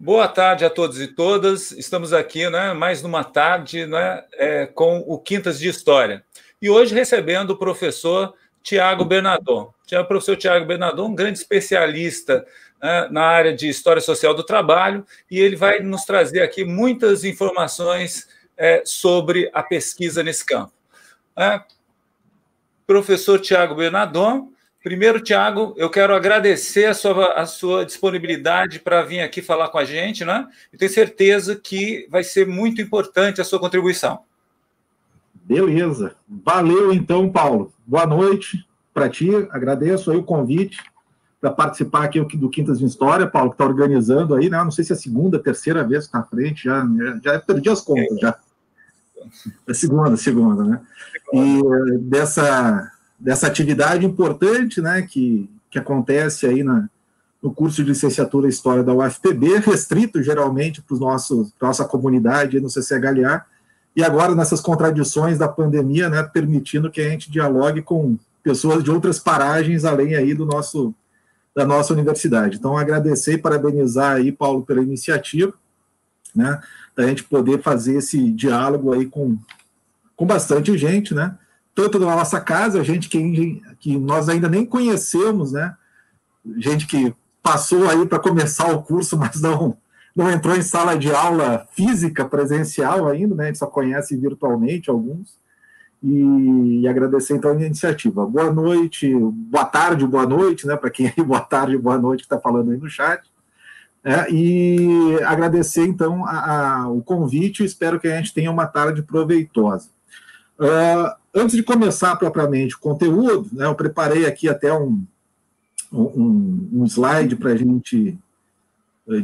Boa tarde a todos e todas. Estamos aqui, mais numa tarde, com o Quintas de História. E hoje recebendo o professor Tiago Bernardon. O professor Tiago Bernardon, um grande especialista na área de História Social do Trabalho, e ele vai nos trazer aqui muitas informações sobre a pesquisa nesse campo. Professor Tiago Bernardon. Primeiro, Tiago, eu quero agradecer a sua disponibilidade para vir aqui falar com a gente, né? Eu tenho certeza que vai ser muito importante a sua contribuição. Beleza. Valeu, então, Paulo. Boa noite para ti. Agradeço aí o convite para participar aqui do Quintas de História, Paulo, que está organizando aí, né? Não sei se é a segunda, terceira vez que está à frente, já perdi as contas, já. É segunda, né? E dessa atividade importante, né, que acontece aí no curso de licenciatura em História da UFPB, restrito geralmente para nossa comunidade no CCHLA, e agora nessas contradições da pandemia, né, permitindo que a gente dialogue com pessoas de outras paragens além aí da nossa universidade. Então, agradecer e parabenizar aí, Paulo, pela iniciativa, né, da gente poder fazer esse diálogo aí com bastante gente, né, tanto da nossa casa, gente que nós ainda nem conhecemos, né? Gente que passou aí para começar o curso, mas não entrou em sala de aula física, presencial ainda, né? A gente só conhece virtualmente alguns. E agradecer, então, a iniciativa. Boa noite, boa tarde, boa noite, né? Para quem aí, boa tarde, boa noite, que está falando aí no chat. E agradecer, então, o convite, espero que a gente tenha uma tarde proveitosa. Antes de começar propriamente o conteúdo, né, eu preparei aqui até um slide para a gente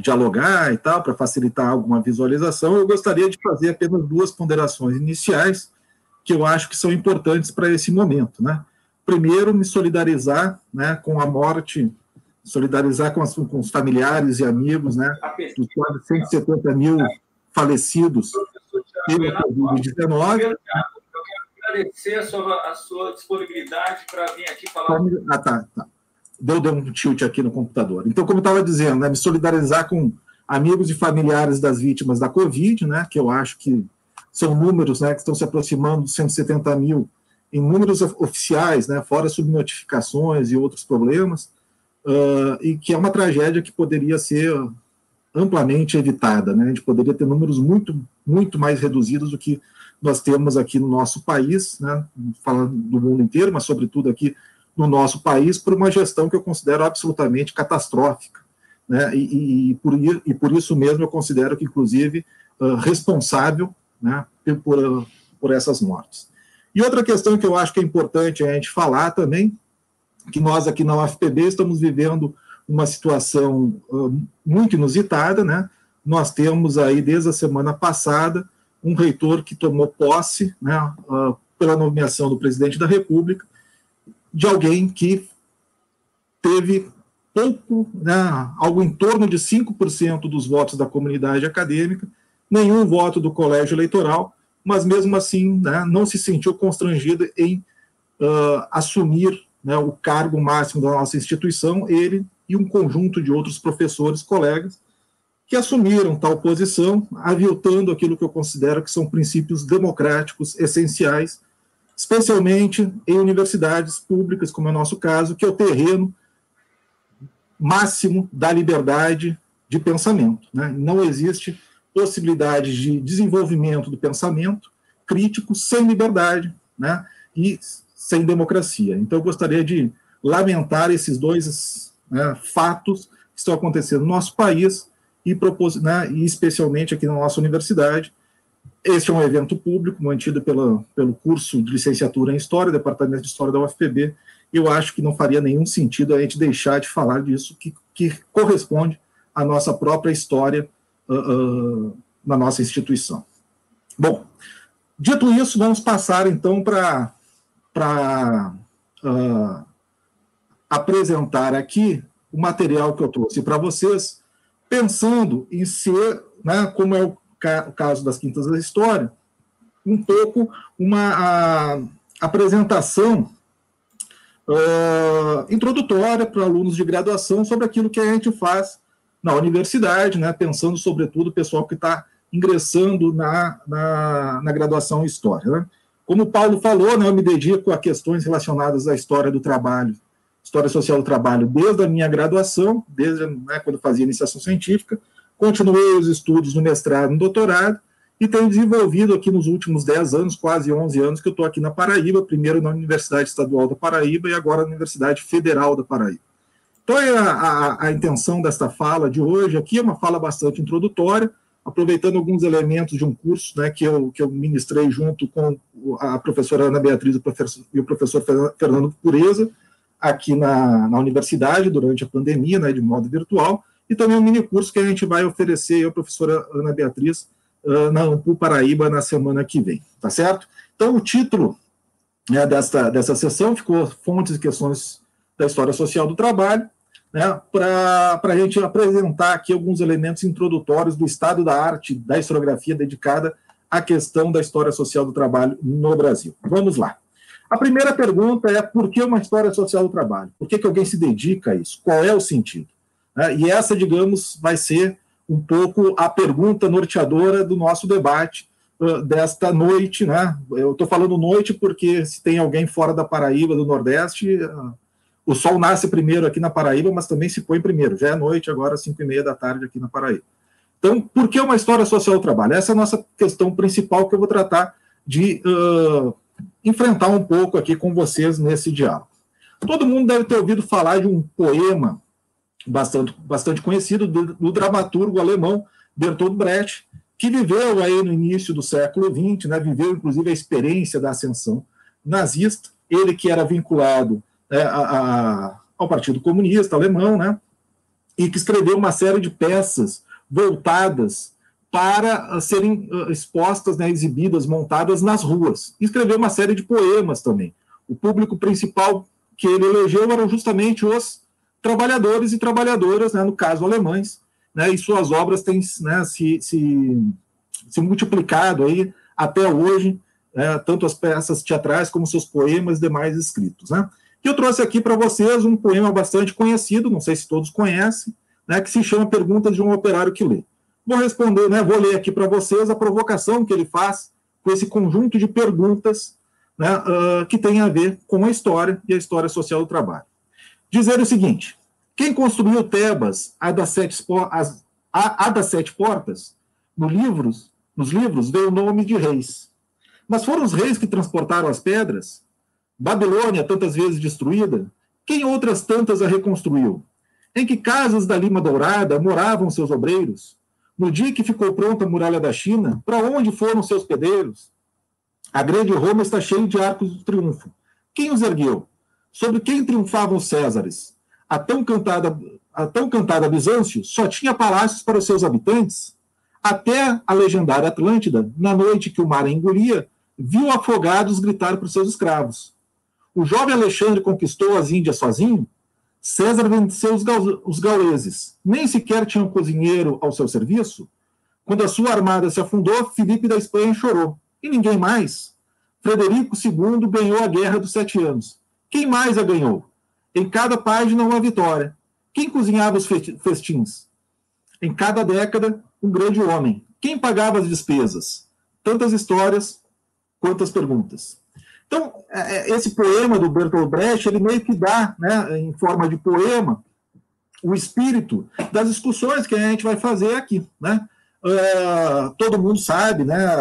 dialogar e tal, para facilitar alguma visualização. Eu gostaria de fazer apenas duas ponderações iniciais que eu acho que são importantes para esse momento, né? Primeiro, me solidarizar, né, com a morte, solidarizar com os familiares e amigos, né, dos quase 170 mil falecidos pelo Covid-19. Agradecer a sua disponibilidade para vir aqui falar. Tá. Deu um tilt aqui no computador. Então, como eu estava dizendo, né, me solidarizar com amigos e familiares das vítimas da Covid, né, que eu acho que são números, né, que estão se aproximando dos 170 mil em números oficiais, né, fora subnotificações e outros problemas, e que é uma tragédia que poderia ser amplamente evitada, né? A gente poderia ter números muito, muito mais reduzidos do que nós temos aqui no nosso país, né? Falando do mundo inteiro, mas sobretudo aqui no nosso país, por uma gestão que eu considero absolutamente catastrófica, né? E por isso mesmo eu considero que, inclusive, responsável, né, por essas mortes. E outra questão que eu acho que é importante a gente falar também, que nós aqui na UFPB estamos vivendo uma situação muito inusitada, né? Nós temos aí, desde a semana passada, um reitor que tomou posse, né, pela nomeação do presidente da República, de alguém que teve pouco, né, algo em torno de 5% dos votos da comunidade acadêmica, nenhum voto do colégio eleitoral, mas mesmo assim, né, não se sentiu constrangido em assumir, né, o cargo máximo da nossa instituição, ele e um conjunto de outros professores, colegas, que assumiram tal posição, aviltando aquilo que eu considero que são princípios democráticos essenciais, especialmente em universidades públicas, como é o nosso caso, que é o terreno máximo da liberdade de pensamento, né? Não existe possibilidade de desenvolvimento do pensamento crítico sem liberdade, né, e sem democracia. Então, eu gostaria de lamentar esses dois, né, fatos que estão acontecendo no nosso país e especialmente aqui na nossa universidade. Este é um evento público mantido pelo curso de licenciatura em História, Departamento de História da UFPB, e eu acho que não faria nenhum sentido a gente deixar de falar disso, que corresponde à nossa própria história na nossa instituição. Bom, dito isso, vamos passar então para apresentar aqui o material que eu trouxe para vocês, pensando em ser, né, como é o caso das Quintas da História, um pouco uma apresentação introdutória para alunos de graduação sobre aquilo que a gente faz na universidade, né, pensando sobretudo o pessoal que está ingressando na graduação em História. Né? Como o Paulo falou, né, eu me dedico a questões relacionadas à história do trabalho, história social do trabalho, desde a minha graduação, desde, né, quando eu fazia iniciação científica, continuei os estudos no mestrado e no doutorado, e tenho desenvolvido aqui nos últimos 10 anos, quase 11 anos, que eu estou aqui na Paraíba, primeiro na Universidade Estadual da Paraíba e agora na Universidade Federal da Paraíba. Então, a intenção desta fala de hoje aqui é uma fala bastante introdutória, aproveitando alguns elementos de um curso, né, que eu ministrei junto com a professora Ana Beatriz e o professor Fernando Pureza, aqui na universidade, durante a pandemia, né, de modo virtual, e também um mini curso que a gente vai oferecer, eu, a professora Ana Beatriz, na Ampul Paraíba, na semana que vem, tá certo? Então, o título, né, dessa sessão ficou Fontes e Questões da História Social do Trabalho, né, para a gente apresentar aqui alguns elementos introdutórios do estado da arte da historiografia dedicada à questão da história social do trabalho no Brasil. Vamos lá. A primeira pergunta é: por que uma história social do trabalho? Por que alguém se dedica a isso? Qual é o sentido? E essa, digamos, vai ser um pouco a pergunta norteadora do nosso debate desta noite, né? Eu estou falando noite porque se tem alguém fora da Paraíba, do Nordeste, o sol nasce primeiro aqui na Paraíba, mas também se põe primeiro. Já é noite agora, 5h30 da tarde aqui na Paraíba. Então, por que uma história social do trabalho? Essa é a nossa questão principal que eu vou tratar de enfrentar um pouco aqui com vocês nesse diálogo. Todo mundo deve ter ouvido falar de um poema bastante conhecido do dramaturgo alemão Bertolt Brecht, que viveu aí no início do século XX, né, viveu inclusive a experiência da ascensão nazista, ele que era vinculado ao Partido Comunista Alemão, né, e que escreveu uma série de peças voltadas para serem expostas, né, exibidas, montadas nas ruas. E escreveu uma série de poemas também. O público principal que ele elegeu eram justamente os trabalhadores e trabalhadoras, né, no caso alemães, né, e suas obras têm, né, se multiplicado aí até hoje, tanto as peças teatrais como seus poemas e demais escritos. Né. E eu trouxe aqui para vocês um poema bastante conhecido, não sei se todos conhecem, né, que se chama Perguntas de um Operário que Lê. Vou responder, né, vou ler aqui para vocês a provocação que ele faz com esse conjunto de perguntas, né, que tem a ver com a história e a história social do trabalho. Dizer o seguinte: quem construiu Tebas, a das sete portas, nos livros veio o nome de reis. Mas foram os reis que transportaram as pedras? Babilônia, tantas vezes destruída, quem outras tantas a reconstruiu? Em que casas da Lima Dourada moravam seus obreiros? No dia que ficou pronta a muralha da China, para onde foram seus pedreiros? A grande Roma está cheia de arcos de triunfo. Quem os ergueu? Sobre quem triunfavam os Césares? A tão cantada Bizâncio só tinha palácios para os seus habitantes? Até a legendária Atlântida, na noite que o mar a engolia, viu afogados gritar para os seus escravos. O jovem Alexandre conquistou as Índias sozinho? César venceu os gauleses. Nem sequer tinha um cozinheiro ao seu serviço? Quando a sua armada se afundou, Filipe da Espanha chorou. E ninguém mais. Frederico II ganhou a Guerra dos 7 Anos. Quem mais a ganhou? Em cada página, uma vitória. Quem cozinhava os festins? Em cada década, um grande homem. Quem pagava as despesas? Tantas histórias, quantas perguntas. Então, esse poema do Bertolt Brecht, ele meio que dá, né, em forma de poema, o espírito das discussões que a gente vai fazer aqui. Né? Todo mundo sabe, né,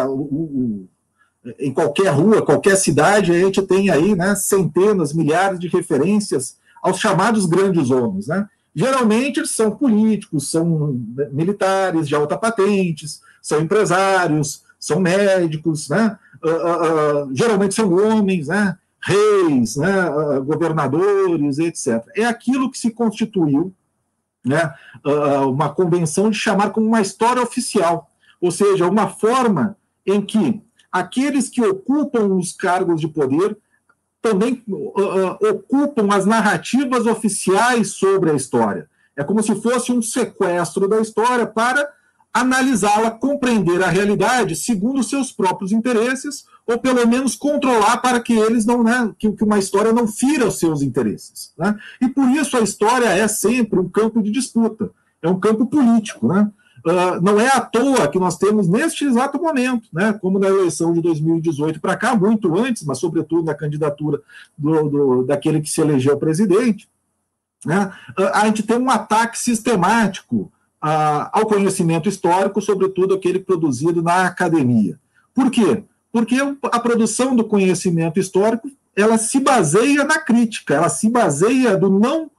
em qualquer rua, qualquer cidade, a gente tem aí, né, centenas, milhares de referências aos chamados grandes homens. Né? Geralmente eles são políticos, são militares de alta patentes, são empresários, são médicos, né? Geralmente são homens, né? Reis, né? Governadores, etc. É aquilo que se constituiu, né? Uma convenção de chamar como uma história oficial, ou seja, uma forma em que aqueles que ocupam os cargos de poder também ocupam as narrativas oficiais sobre a história. É como se fosse um sequestro da história para analisá-la, compreender a realidade segundo os seus próprios interesses, ou pelo menos controlar para que eles não, né, que uma história não fira os seus interesses. Né? E por isso a história é sempre um campo de disputa é um campo político, né? Não é à toa que nós temos neste exato momento, né, como na eleição de 2018 para cá, muito antes, mas sobretudo na candidatura daquele que se elegeu presidente, né, a gente tem um ataque sistemático ao conhecimento histórico, sobretudo aquele produzido na academia. Por quê? Porque a produção do conhecimento histórico ela se baseia na crítica, ela se baseia do não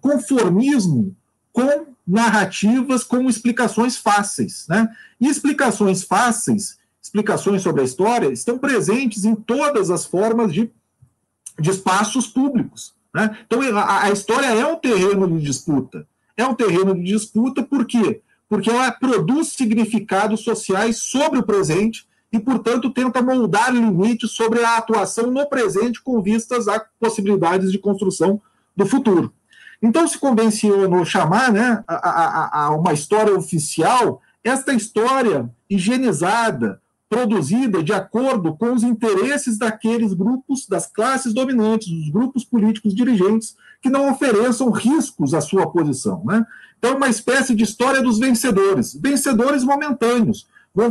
conformismo com narrativas, com explicações fáceis, né? E explicações fáceis, explicações sobre a história, estão presentes em todas as formas de espaços públicos, né? Então, a história é um terreno de disputa. É um terreno de disputa por quê? Porque ela produz significados sociais sobre o presente e, portanto, tenta moldar limites sobre a atuação no presente com vistas a possibilidades de construção do futuro. Então, se convencionou chamar, né, a uma história oficial, esta história higienizada, produzida de acordo com os interesses daqueles grupos, das classes dominantes, dos grupos políticos dirigentes, que não ofereçam riscos à sua posição, né? Então, uma espécie de história dos vencedores, vencedores momentâneos,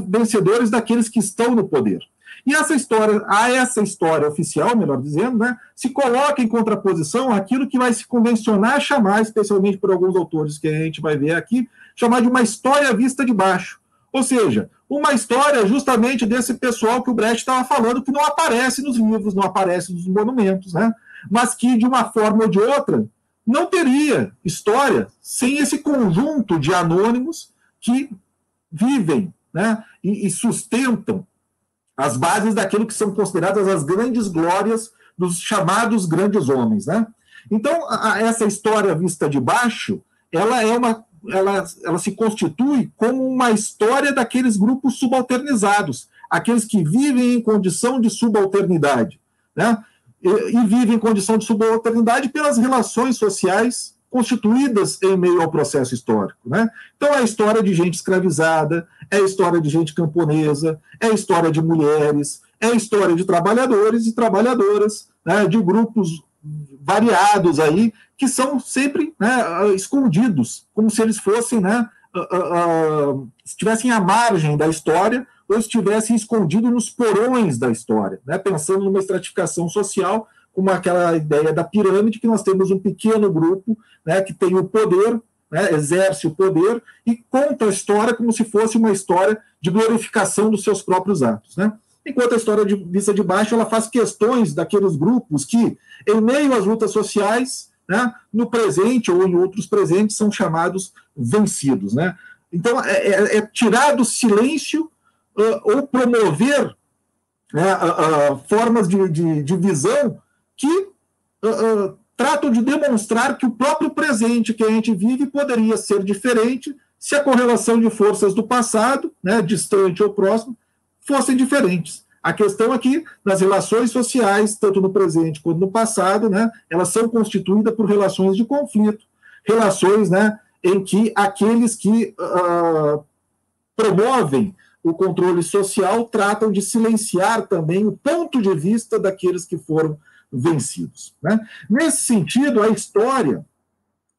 vencedores daqueles que estão no poder. E essa história oficial, melhor dizendo, né, se coloca em contraposição àquilo que vai se convencionar chamar, especialmente por alguns autores que a gente vai ver aqui, chamar de uma história vista de baixo. Ou seja, uma história justamente desse pessoal que o Brecht estava falando, que não aparece nos livros, não aparece nos monumentos, né, mas que, de uma forma ou de outra, não teria história sem esse conjunto de anônimos que vivem, né, e sustentam as bases daquilo que são consideradas as grandes glórias dos chamados grandes homens, né? Então, essa história vista de baixo, ela se constitui como uma história daqueles grupos subalternizados, aqueles que vivem em condição de subalternidade, né? E vivem em condição de subalternidade pelas relações sociais constituídas em meio ao processo histórico, né? Então, é a história de gente escravizada, é a história de gente camponesa, é a história de mulheres, é a história de trabalhadores e trabalhadoras, né, de grupos variados aí, que são sempre, né, escondidos, como se eles fossem, né, estivessem à margem da história ou estivessem escondidos nos porões da história, né, pensando numa estratificação social, como aquela ideia da pirâmide, que nós temos um pequeno grupo, né, que tem o poder, né, exerce o poder e conta a história como se fosse uma história de glorificação dos seus próprios atos, né? Enquanto a história de vista de baixo ela faz questões daqueles grupos que, em meio às lutas sociais, né, no presente ou em outros presentes, são chamados vencidos, né? Então, é tirar do silêncio ou promover, né, formas de visão que tratam de demonstrar que o próprio presente que a gente vive poderia ser diferente se a correlação de forças do passado, né, distante ou próximo, fossem diferentes. A questão é que, nas relações sociais, tanto no presente quanto no passado, né, elas são constituídas por relações de conflito, relações, né, em que aqueles que promovem o controle social tratam de silenciar também o ponto de vista daqueles que foram vencidos, né? Nesse sentido, a história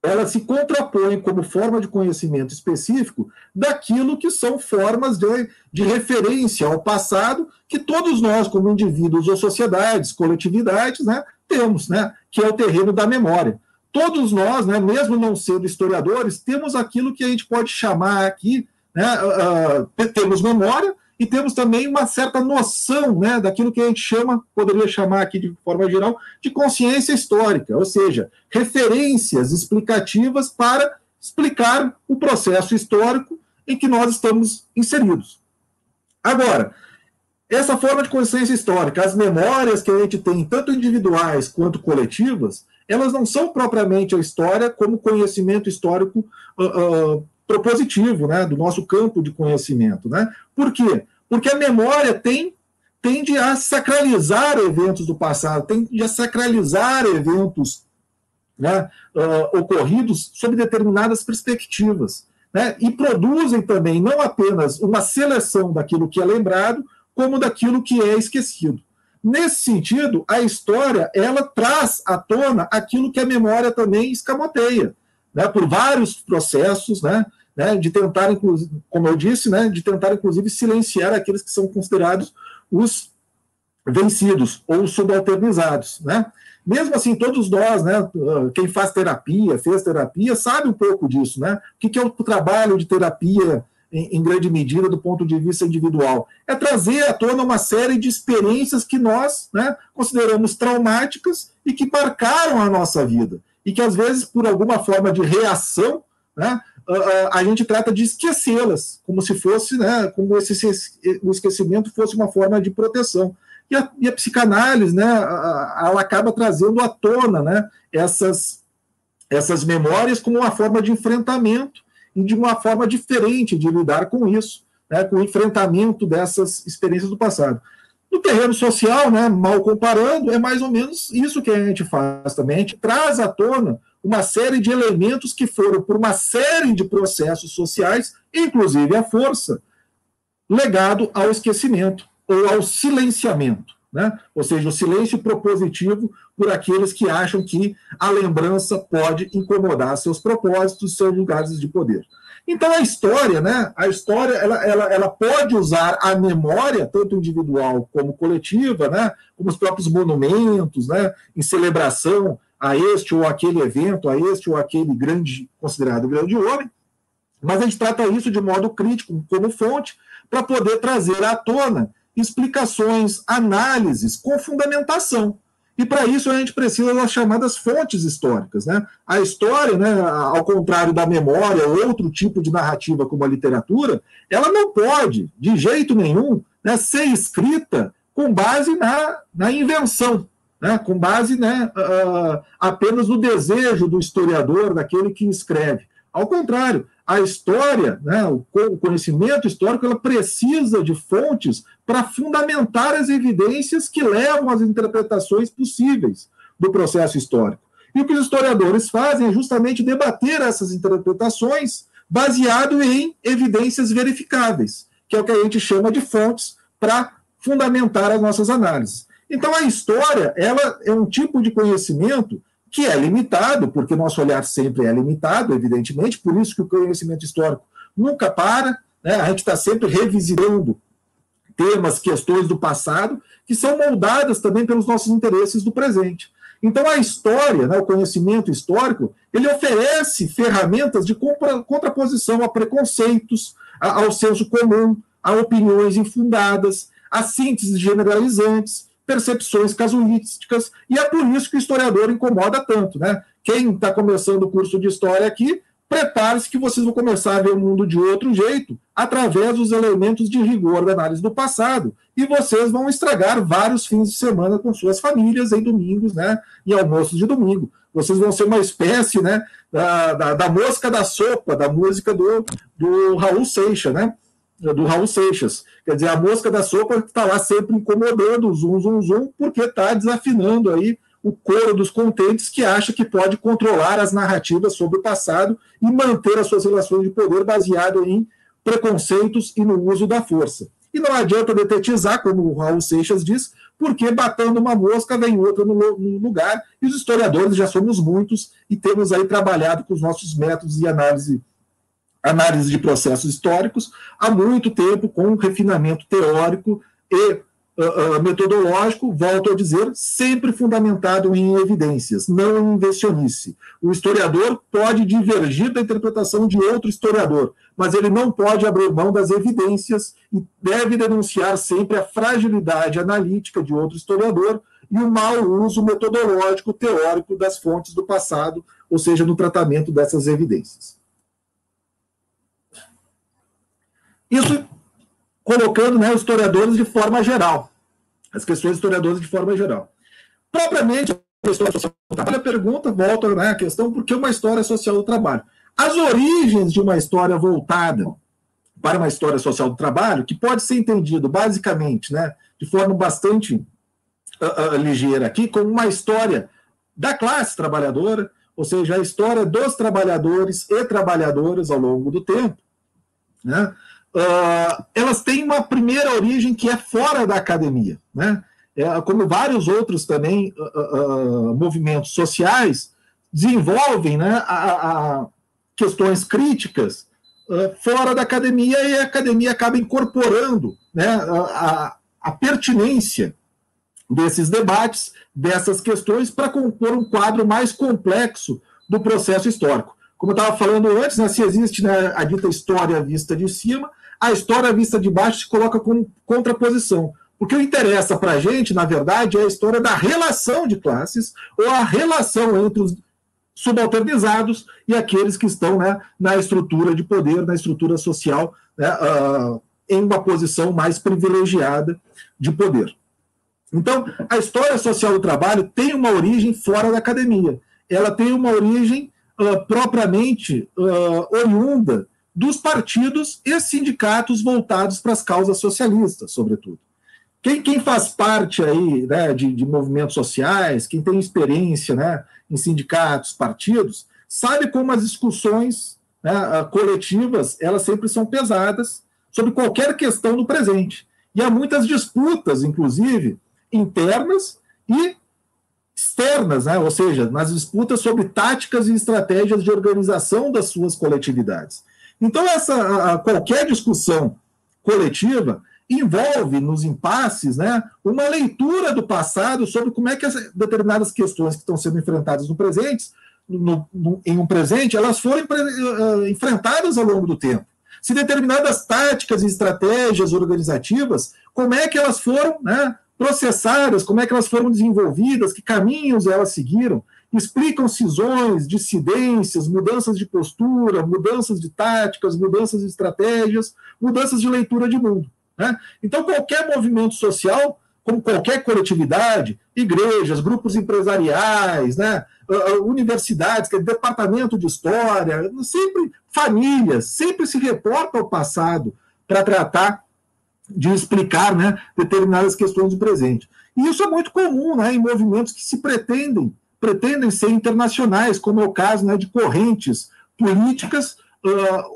ela se contrapõe como forma de conhecimento específico daquilo que são formas de referência ao passado que todos nós, como indivíduos ou sociedades, coletividades, né, temos, né, que é o terreno da memória. Todos nós, né, mesmo não sendo historiadores, temos aquilo que a gente pode chamar aqui, né, temos memória, e temos também uma certa noção, né, daquilo que a gente poderia chamar aqui de forma geral, de consciência histórica, ou seja, referências explicativas para explicar o processo histórico em que nós estamos inseridos. Agora, essa forma de consciência histórica, as memórias que a gente tem, tanto individuais quanto coletivas, elas não são propriamente a história como conhecimento histórico propositivo, né, do nosso campo de conhecimento, né? Por quê? Porque a memória tende a sacralizar eventos do passado, tende a sacralizar eventos, né, ocorridos sob determinadas perspectivas, né, e produzem também não apenas uma seleção daquilo que é lembrado, como daquilo que é esquecido. Nesse sentido, a história ela traz à tona aquilo que a memória também escamoteia, né, por vários processos, né, de tentar, como eu disse, né, de tentar, inclusive, silenciar aqueles que são considerados os vencidos ou subalternizados, né? Mesmo assim, todos nós, né, quem fez terapia, sabe um pouco disso, né? O que é o trabalho de terapia, em grande medida, do ponto de vista individual? É trazer à tona uma série de experiências que nós, né, consideramos traumáticas e que marcaram a nossa vida. E que, às vezes, por alguma forma de reação, né, a gente trata de esquecê-las, como se fosse, né, como o esquecimento fosse uma forma de proteção. E a psicanálise, né, ela acaba trazendo à tona, né, essas memórias como uma forma de enfrentamento e de uma forma diferente de lidar com isso, né, com o enfrentamento dessas experiências do passado. No terreno social, né, mal comparando, é mais ou menos isso que a gente faz também. A gente traz à tona uma série de elementos que foram, por uma série de processos sociais, inclusive a força, legado ao esquecimento ou ao silenciamento, né? Ou seja, o silêncio propositivo por aqueles que acham que a lembrança pode incomodar seus propósitos, seus lugares de poder. Então, a história, né? Ela pode usar a memória, tanto individual como coletiva, né? Como os próprios monumentos, né? Em celebração a este ou aquele evento, a este ou aquele considerado grande homem, mas a gente trata isso de modo crítico, como fonte, para poder trazer à tona explicações, análises com fundamentação. E para isso a gente precisa das chamadas fontes históricas, né? A história, né, ao contrário da memória ou outro tipo de narrativa como a literatura, ela não pode, de jeito nenhum, né, ser escrita com base na invenção, né, com base, né, apenas no desejo do historiador, daquele que escreve. Ao contrário, a história, né, o conhecimento histórico, ela precisa de fontes para fundamentar as evidências que levam às interpretações possíveis do processo histórico. E o que os historiadores fazem é justamente debater essas interpretações baseado em evidências verificáveis, que é o que a gente chama de fontes para fundamentar as nossas análises. Então, a história, ela é um tipo de conhecimento que é limitado, porque nosso olhar sempre é limitado, evidentemente, por isso que o conhecimento histórico nunca para, né? A gente está sempre revisitando temas, questões do passado, que são moldadas também pelos nossos interesses do presente. Então, a história, né, o conhecimento histórico, ele oferece ferramentas de contraposição a preconceitos, ao senso comum, a opiniões infundadas, a sínteses generalizantes, percepções casuísticas, e é por isso que o historiador incomoda tanto, né? Quem está começando o curso de história aqui, prepare-se que vocês vão começar a ver o mundo de outro jeito, através dos elementos de rigor da análise do passado, e vocês vão estragar vários fins de semana com suas famílias em domingos, né? Em almoços de domingo. Vocês vão ser uma espécie, né, da mosca da sopa, da música do Raul Seixas, né? Do Raul Seixas. Quer dizer, a mosca da sopa está lá sempre incomodando, zum, zum, zum, porque está desafinando aí o coro dos contentes que acha que pode controlar as narrativas sobre o passado e manter as suas relações de poder baseado em preconceitos e no uso da força. E não adianta detetizar, como o Raul Seixas diz, porque batendo uma mosca vem outra no lugar, e os historiadores já somos muitos e temos aí trabalhado com os nossos métodos de análise de processos históricos há muito tempo, com um refinamento teórico e metodológico, volto a dizer, sempre fundamentado em evidências, não em invencionice. O historiador pode divergir da interpretação de outro historiador, mas ele não pode abrir mão das evidências e deve denunciar sempre a fragilidade analítica de outro historiador e o mau uso metodológico teórico das fontes do passado, ou seja, no tratamento dessas evidências. Isso colocando, né, os historiadores de forma geral, as questões historiadoras de forma geral. Propriamente, a história social do trabalho, a pergunta volta, né, a questão, por que uma história social do trabalho? As origens de uma história voltada para uma história social do trabalho, que pode ser entendido, basicamente, né, de forma bastante ligeira aqui, como uma história da classe trabalhadora, ou seja, a história dos trabalhadores e trabalhadoras ao longo do tempo, né? Elas têm uma primeira origem que é fora da academia, né? Como vários outros também movimentos sociais desenvolvem, né, questões críticas fora da academia, e a academia acaba incorporando, né, a pertinência desses debates, dessas questões, para compor um quadro mais complexo do processo histórico. Como eu estava falando antes, né, se existe, né, a dita história vista de cima, a história vista de baixo se coloca como contraposição. O que interessa para a gente, na verdade, é a história da relação de classes, ou a relação entre os subalternizados e aqueles que estão, né, na estrutura de poder, na estrutura social, né, em uma posição mais privilegiada de poder. Então, a história social do trabalho tem uma origem fora da academia. Ela tem uma origem propriamente oriunda dos partidos e sindicatos voltados para as causas socialistas, sobretudo. Quem faz parte aí, né, de movimentos sociais, quem tem experiência, né, em sindicatos, partidos, sabe como as discussões, né, coletivas, elas sempre são pesadas sobre qualquer questão do presente. E há muitas disputas, inclusive, internas e externas, né, ou seja, nas disputas sobre táticas e estratégias de organização das suas coletividades. Então, qualquer discussão coletiva envolve, nos impasses, né, uma leitura do passado sobre como é que determinadas questões que estão sendo enfrentadas no presente, em um presente, elas foram enfrentadas ao longo do tempo. Se determinadas táticas e estratégias organizativas, como é que elas foram, né, processadas, como é que elas foram desenvolvidas, que caminhos elas seguiram, explicam cisões, dissidências, mudanças de postura, mudanças de táticas, mudanças de estratégias, mudanças de leitura de mundo. Né? Então, qualquer movimento social, como qualquer coletividade, igrejas, grupos empresariais, né, universidades, departamento de história, sempre famílias, sempre se reporta ao passado para tratar de explicar, né, determinadas questões do presente. E isso é muito comum, né, em movimentos que se pretendem ser internacionais, como é o caso, né, de correntes políticas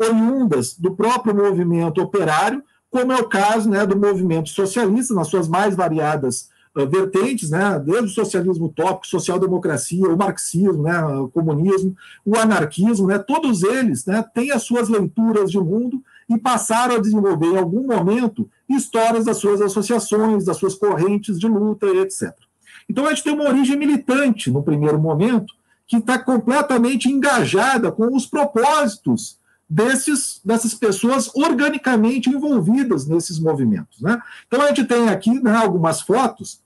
oriundas do próprio movimento operário, como é o caso, né, do movimento socialista, nas suas mais variadas vertentes, né, desde o socialismo utópico, social-democracia, o marxismo, né, o comunismo, o anarquismo, né, todos eles, né, têm as suas leituras de mundo e passaram a desenvolver, em algum momento, histórias das suas associações, das suas correntes de luta, etc. Então, a gente tem uma origem militante, no primeiro momento, que está completamente engajada com os propósitos dessas pessoas organicamente envolvidas nesses movimentos. Né? Então, a gente tem aqui, né, algumas fotos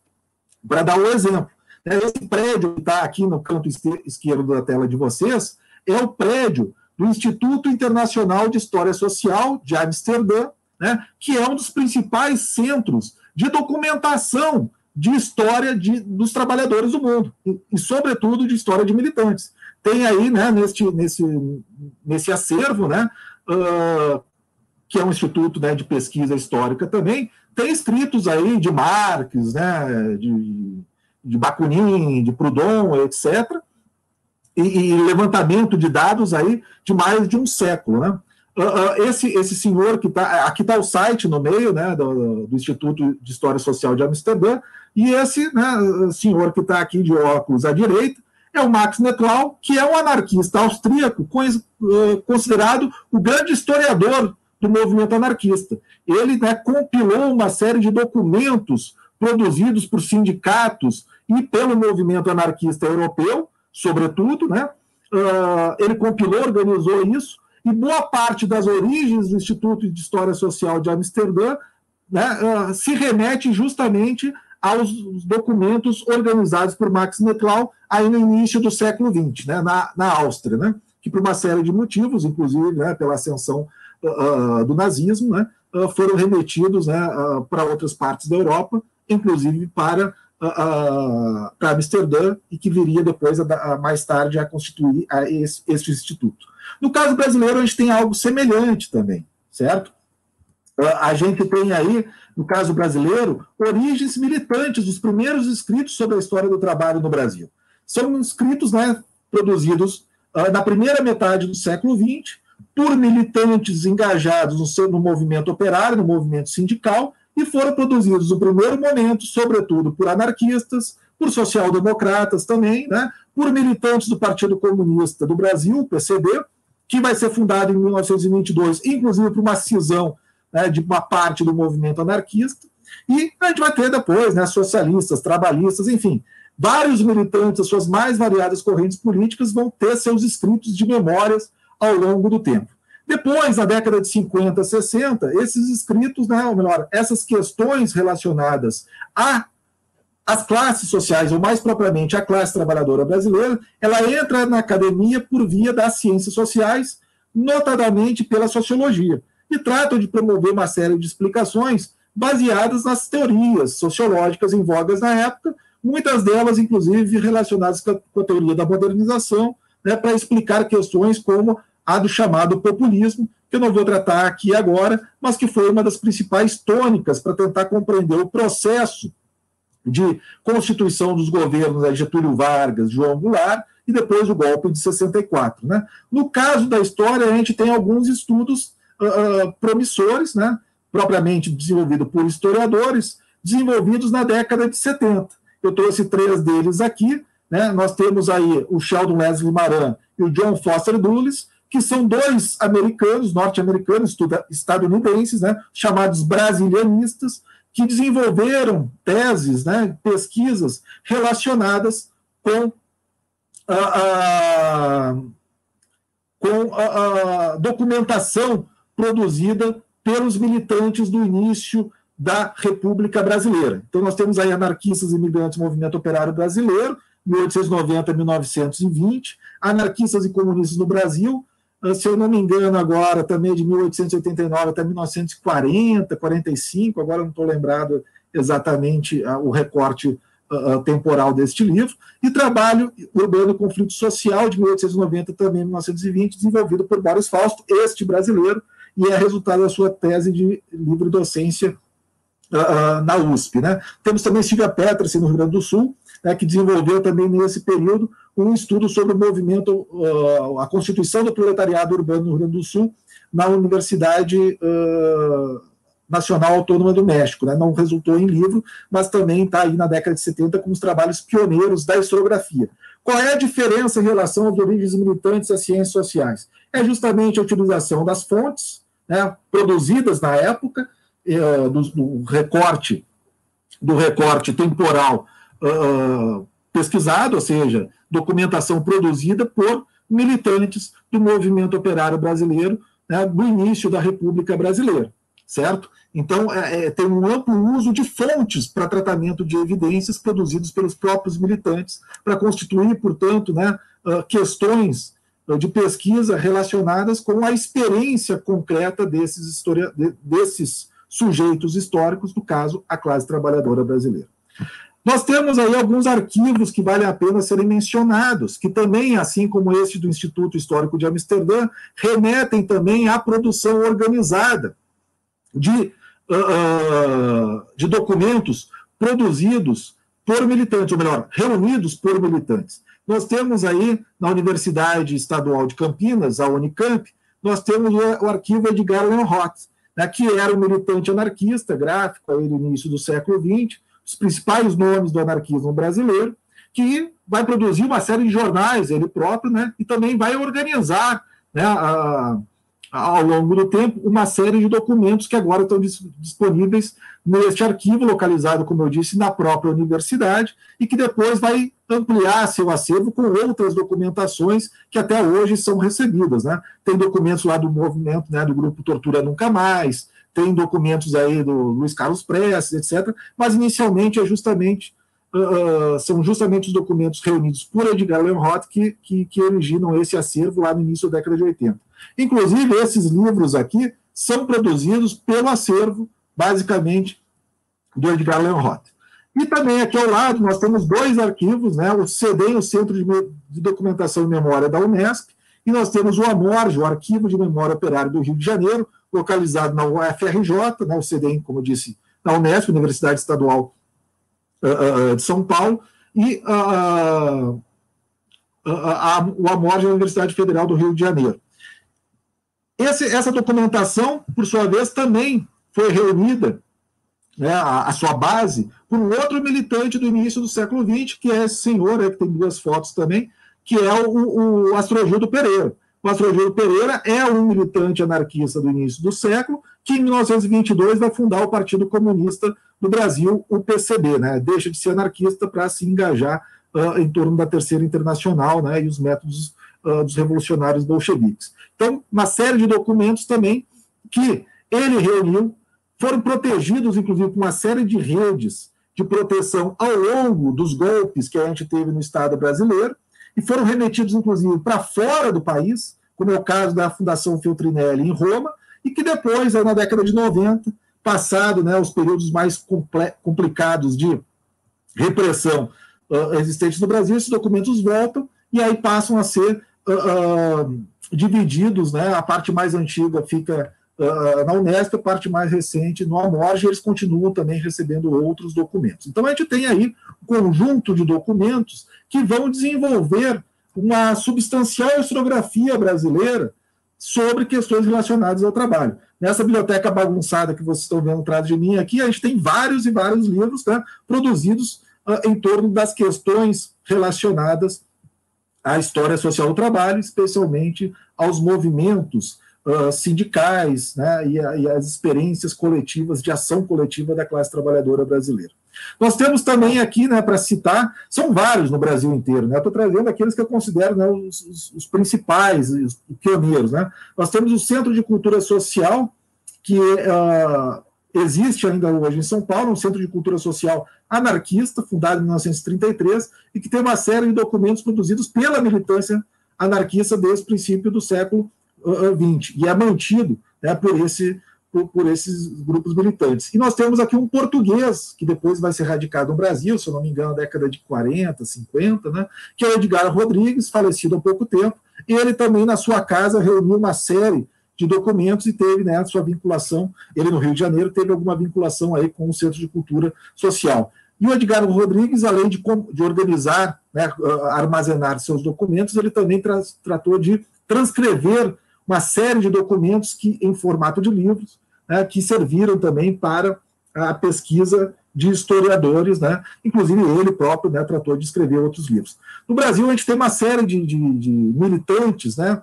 para dar um exemplo. Esse prédio que está aqui no canto esquerdo da tela de vocês é o prédio do Instituto Internacional de História Social de Amsterdã, né, que é um dos principais centros de documentação de história dos trabalhadores do mundo, e sobretudo de história de militantes. Tem aí, né, nesse acervo, né, que é um instituto, né, de pesquisa histórica também, tem escritos aí de Marx, né, de Bakunin, de Proudhon, etc., e levantamento de dados aí de mais de um século. Né? Esse senhor que está... Aqui está o site no meio, né, do Instituto de História Social de Amsterdã, e esse, né, senhor que está aqui de óculos à direita é o Max Nettlau, que é um anarquista austríaco considerado o grande historiador do movimento anarquista. Ele, né, compilou uma série de documentos produzidos por sindicatos e pelo movimento anarquista europeu, sobretudo, né? Ele compilou, organizou isso, e boa parte das origens do Instituto de História Social de Amsterdã, né, se remete justamente aos documentos organizados por Max Nettlau aí no início do século XX, né, na Áustria, né, que por uma série de motivos, inclusive, né, pela ascensão do nazismo, né, foram remetidos, né, para outras partes da Europa, inclusive para Amsterdã, e que viria depois, mais tarde, a constituir este instituto. No caso brasileiro, a gente tem algo semelhante também, certo? A gente tem aí, no caso brasileiro, origens militantes, dos primeiros escritos sobre a história do trabalho no Brasil. São escritos, né, produzidos na primeira metade do século XX, por militantes engajados no movimento operário, no movimento sindical, e foram produzidos no primeiro momento, sobretudo, por anarquistas, por social-democratas também, né, por militantes do Partido Comunista do Brasil, PCB, que vai ser fundado em 1922, inclusive por uma cisão, né, de uma parte do movimento anarquista, e a gente vai ter depois, né, socialistas, trabalhistas, enfim, vários militantes, as suas mais variadas correntes políticas, vão ter seus escritos de memórias ao longo do tempo. Depois, na década de 50, 60, esses escritos, né, ou melhor, essas questões relacionadas às classes sociais, ou mais propriamente à classe trabalhadora brasileira, ela entra na academia por via das ciências sociais, notadamente pela sociologia, e tratam de promover uma série de explicações baseadas nas teorias sociológicas em vogas na época, muitas delas, inclusive, relacionadas com a teoria da modernização, né, para explicar questões como a do chamado populismo, que eu não vou tratar aqui agora, mas que foi uma das principais tônicas para tentar compreender o processo de constituição dos governos de Getúlio Vargas, João Goulart, e depois o golpe de 64. Né? No caso da história, a gente tem alguns estudos promissores, né, propriamente desenvolvidos por historiadores, desenvolvidos na década de 70. Eu trouxe 3 deles aqui. Né? Nós temos aí o Sheldon Leslie Maran e o John Foster Dulles, que são 2 americanos, norte-americanos, estadunidenses, né, chamados brasilianistas, que desenvolveram teses, né, pesquisas relacionadas com a documentação produzida pelos militantes do início da República Brasileira. Então, nós temos aí anarquistas e imigrantes do movimento operário brasileiro, 1890 a 1920, anarquistas e comunistas no Brasil, se eu não me engano agora, também de 1889 até 1940, 45, agora não estou lembrado exatamente o recorte temporal deste livro, e Trabalho Urbano e Conflito Social, de 1890 também 1920, desenvolvido por Boris Fausto, este brasileiro, e é resultado da sua tese de livre docência na USP. Né? Temos também Silvia Petersen, no Rio Grande do Sul, né, que desenvolveu também nesse período um estudo sobre o movimento, a constituição do proletariado urbano no Rio Grande do Sul, na Universidade Nacional Autônoma do México. Né? Não resultou em livro, mas também está aí na década de 70 como os trabalhos pioneiros da historiografia. Qual é a diferença em relação às origens militantes das ciências sociais? É justamente a utilização das fontes, né, produzidas na época, do recorte temporal pesquisado, ou seja, documentação produzida por militantes do movimento operário brasileiro, né, do início da República Brasileira, certo? Então, tem um amplo uso de fontes para tratamento de evidências produzidas pelos próprios militantes, para constituir, portanto, né, questões de pesquisa relacionadas com a experiência concreta desses sujeitos históricos, no caso, a classe trabalhadora brasileira. Nós temos aí alguns arquivos que valem a pena serem mencionados, que também, assim como esse do Instituto Histórico de Amsterdã, remetem também à produção organizada de documentos produzidos por militantes, ou melhor, reunidos por militantes. Nós temos aí, na Universidade Estadual de Campinas, a Unicamp, nós temos o arquivo Edgar Leonroth, né, que era um militante anarquista, gráfico, aí no início do século XX, os principais nomes do anarquismo brasileiro, que vai produzir uma série de jornais, ele próprio, né, e também vai organizar, né, ao longo do tempo, uma série de documentos que agora estão disponíveis neste arquivo, localizado, como eu disse, na própria universidade, e que depois vai ampliar seu acervo com outras documentações que até hoje são recebidas. Né? Tem documentos lá do movimento, né, do grupo Tortura Nunca Mais, tem documentos aí do Luiz Carlos Prestes, etc., mas inicialmente são justamente os documentos reunidos por Edgar Leonroth que originam esse acervo lá no início da década de 80. Inclusive, esses livros aqui são produzidos pelo acervo, basicamente, do Edgar Leonroth. E também aqui ao lado nós temos 2 arquivos, né, o CEDEM, o Centro de Documentação e Memória da Unesp, e nós temos o AMORJ, o Arquivo de Memória Operária do Rio de Janeiro, localizado na UFRJ, né, o CEDEM, como eu disse, na Unesp, Universidade Estadual de São Paulo, e o AMORJ, a Universidade Federal do Rio de Janeiro. Essa documentação, por sua vez, também foi reunida, né, a sua base, por um outro militante do início do século XX, que é esse senhor, que tem 2 fotos também, que é o Astrogildo Pereira. O Astrogildo Pereira é um militante anarquista do início do século, que em 1922 vai fundar o Partido Comunista do Brasil, o PCB, né? Deixa de ser anarquista para se engajar em torno da Terceira Internacional, né? E os métodos dos revolucionários bolcheviques. Então, uma série de documentos também que ele reuniu, foram protegidos, inclusive, por uma série de redes de proteção ao longo dos golpes que a gente teve no Estado brasileiro, e foram remetidos, inclusive, para fora do país, como é o caso da Fundação Feltrinelli em Roma, e que depois, na década de 90, passado, né, os períodos mais complicados de repressão existentes no Brasil, esses documentos voltam e aí passam a ser divididos, né, a parte mais antiga fica na Unesp, a parte mais recente no AMORG, e eles continuam também recebendo outros documentos. Então a gente tem aí um conjunto de documentos que vão desenvolver uma substancial historiografia brasileira sobre questões relacionadas ao trabalho. Nessa biblioteca bagunçada que vocês estão vendo atrás de mim aqui, a gente tem vários e vários livros, né, produzidos em torno das questões relacionadas à história social do trabalho, especialmente aos movimentos sindicais, né, e as experiências coletivas, de ação coletiva da classe trabalhadora brasileira. Nós temos também aqui, né, para citar, são vários no Brasil inteiro, né, estou trazendo aqueles que eu considero, né, os principais, os pioneiros. Né. Nós temos o Centro de Cultura Social, que existe ainda hoje em São Paulo, um centro de cultura social anarquista, fundado em 1933, e que tem uma série de documentos produzidos pela militância anarquista desde o princípio do século XX, e é mantido, né, por esses grupos militantes. E nós temos aqui um português, que depois vai ser radicado no Brasil, se eu não me engano, na década de 40, 50, né, que é o Edgar Rodrigues, falecido há pouco tempo, e ele também, na sua casa, reuniu uma série de documentos e teve, né, sua vinculação, ele no Rio de Janeiro teve alguma vinculação aí com o Centro de Cultura Social. E o Edgar Rodrigues, além de organizar, né, armazenar seus documentos, ele também tratou de transcrever uma série de documentos que, em formato de livros, né, que serviram também para a pesquisa de historiadores, né, inclusive ele próprio, né, tratou de escrever outros livros. No Brasil, a gente tem uma série de militantes, né,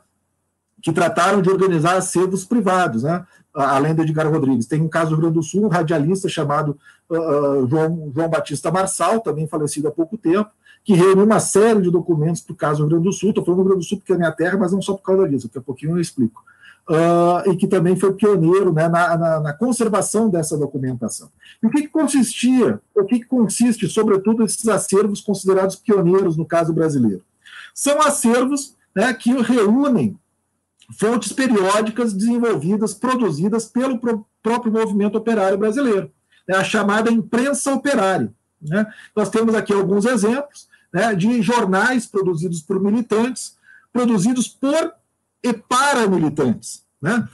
que trataram de organizar acervos privados, né, além do Edgar Rodrigues. Tem um caso do Rio Grande do Sul, um radialista chamado João Batista Marçal, também falecido há pouco tempo, que reuniu uma série de documentos para o caso do Rio Grande do Sul. Estou falando do Rio Grande do Sul porque é minha terra, mas não só por causa disso, daqui a pouquinho eu explico. E que também foi pioneiro, né, na conservação dessa documentação. E o que consistia, o que consiste, sobretudo, esses acervos considerados pioneiros no caso brasileiro? São acervos, né, que reúnem fontes periódicas desenvolvidas, produzidas pelo próprio movimento operário brasileiro, né, a chamada imprensa operária. Né? Nós temos aqui alguns exemplos, né, de jornais produzidos por militantes, produzidos por e para militantes, né?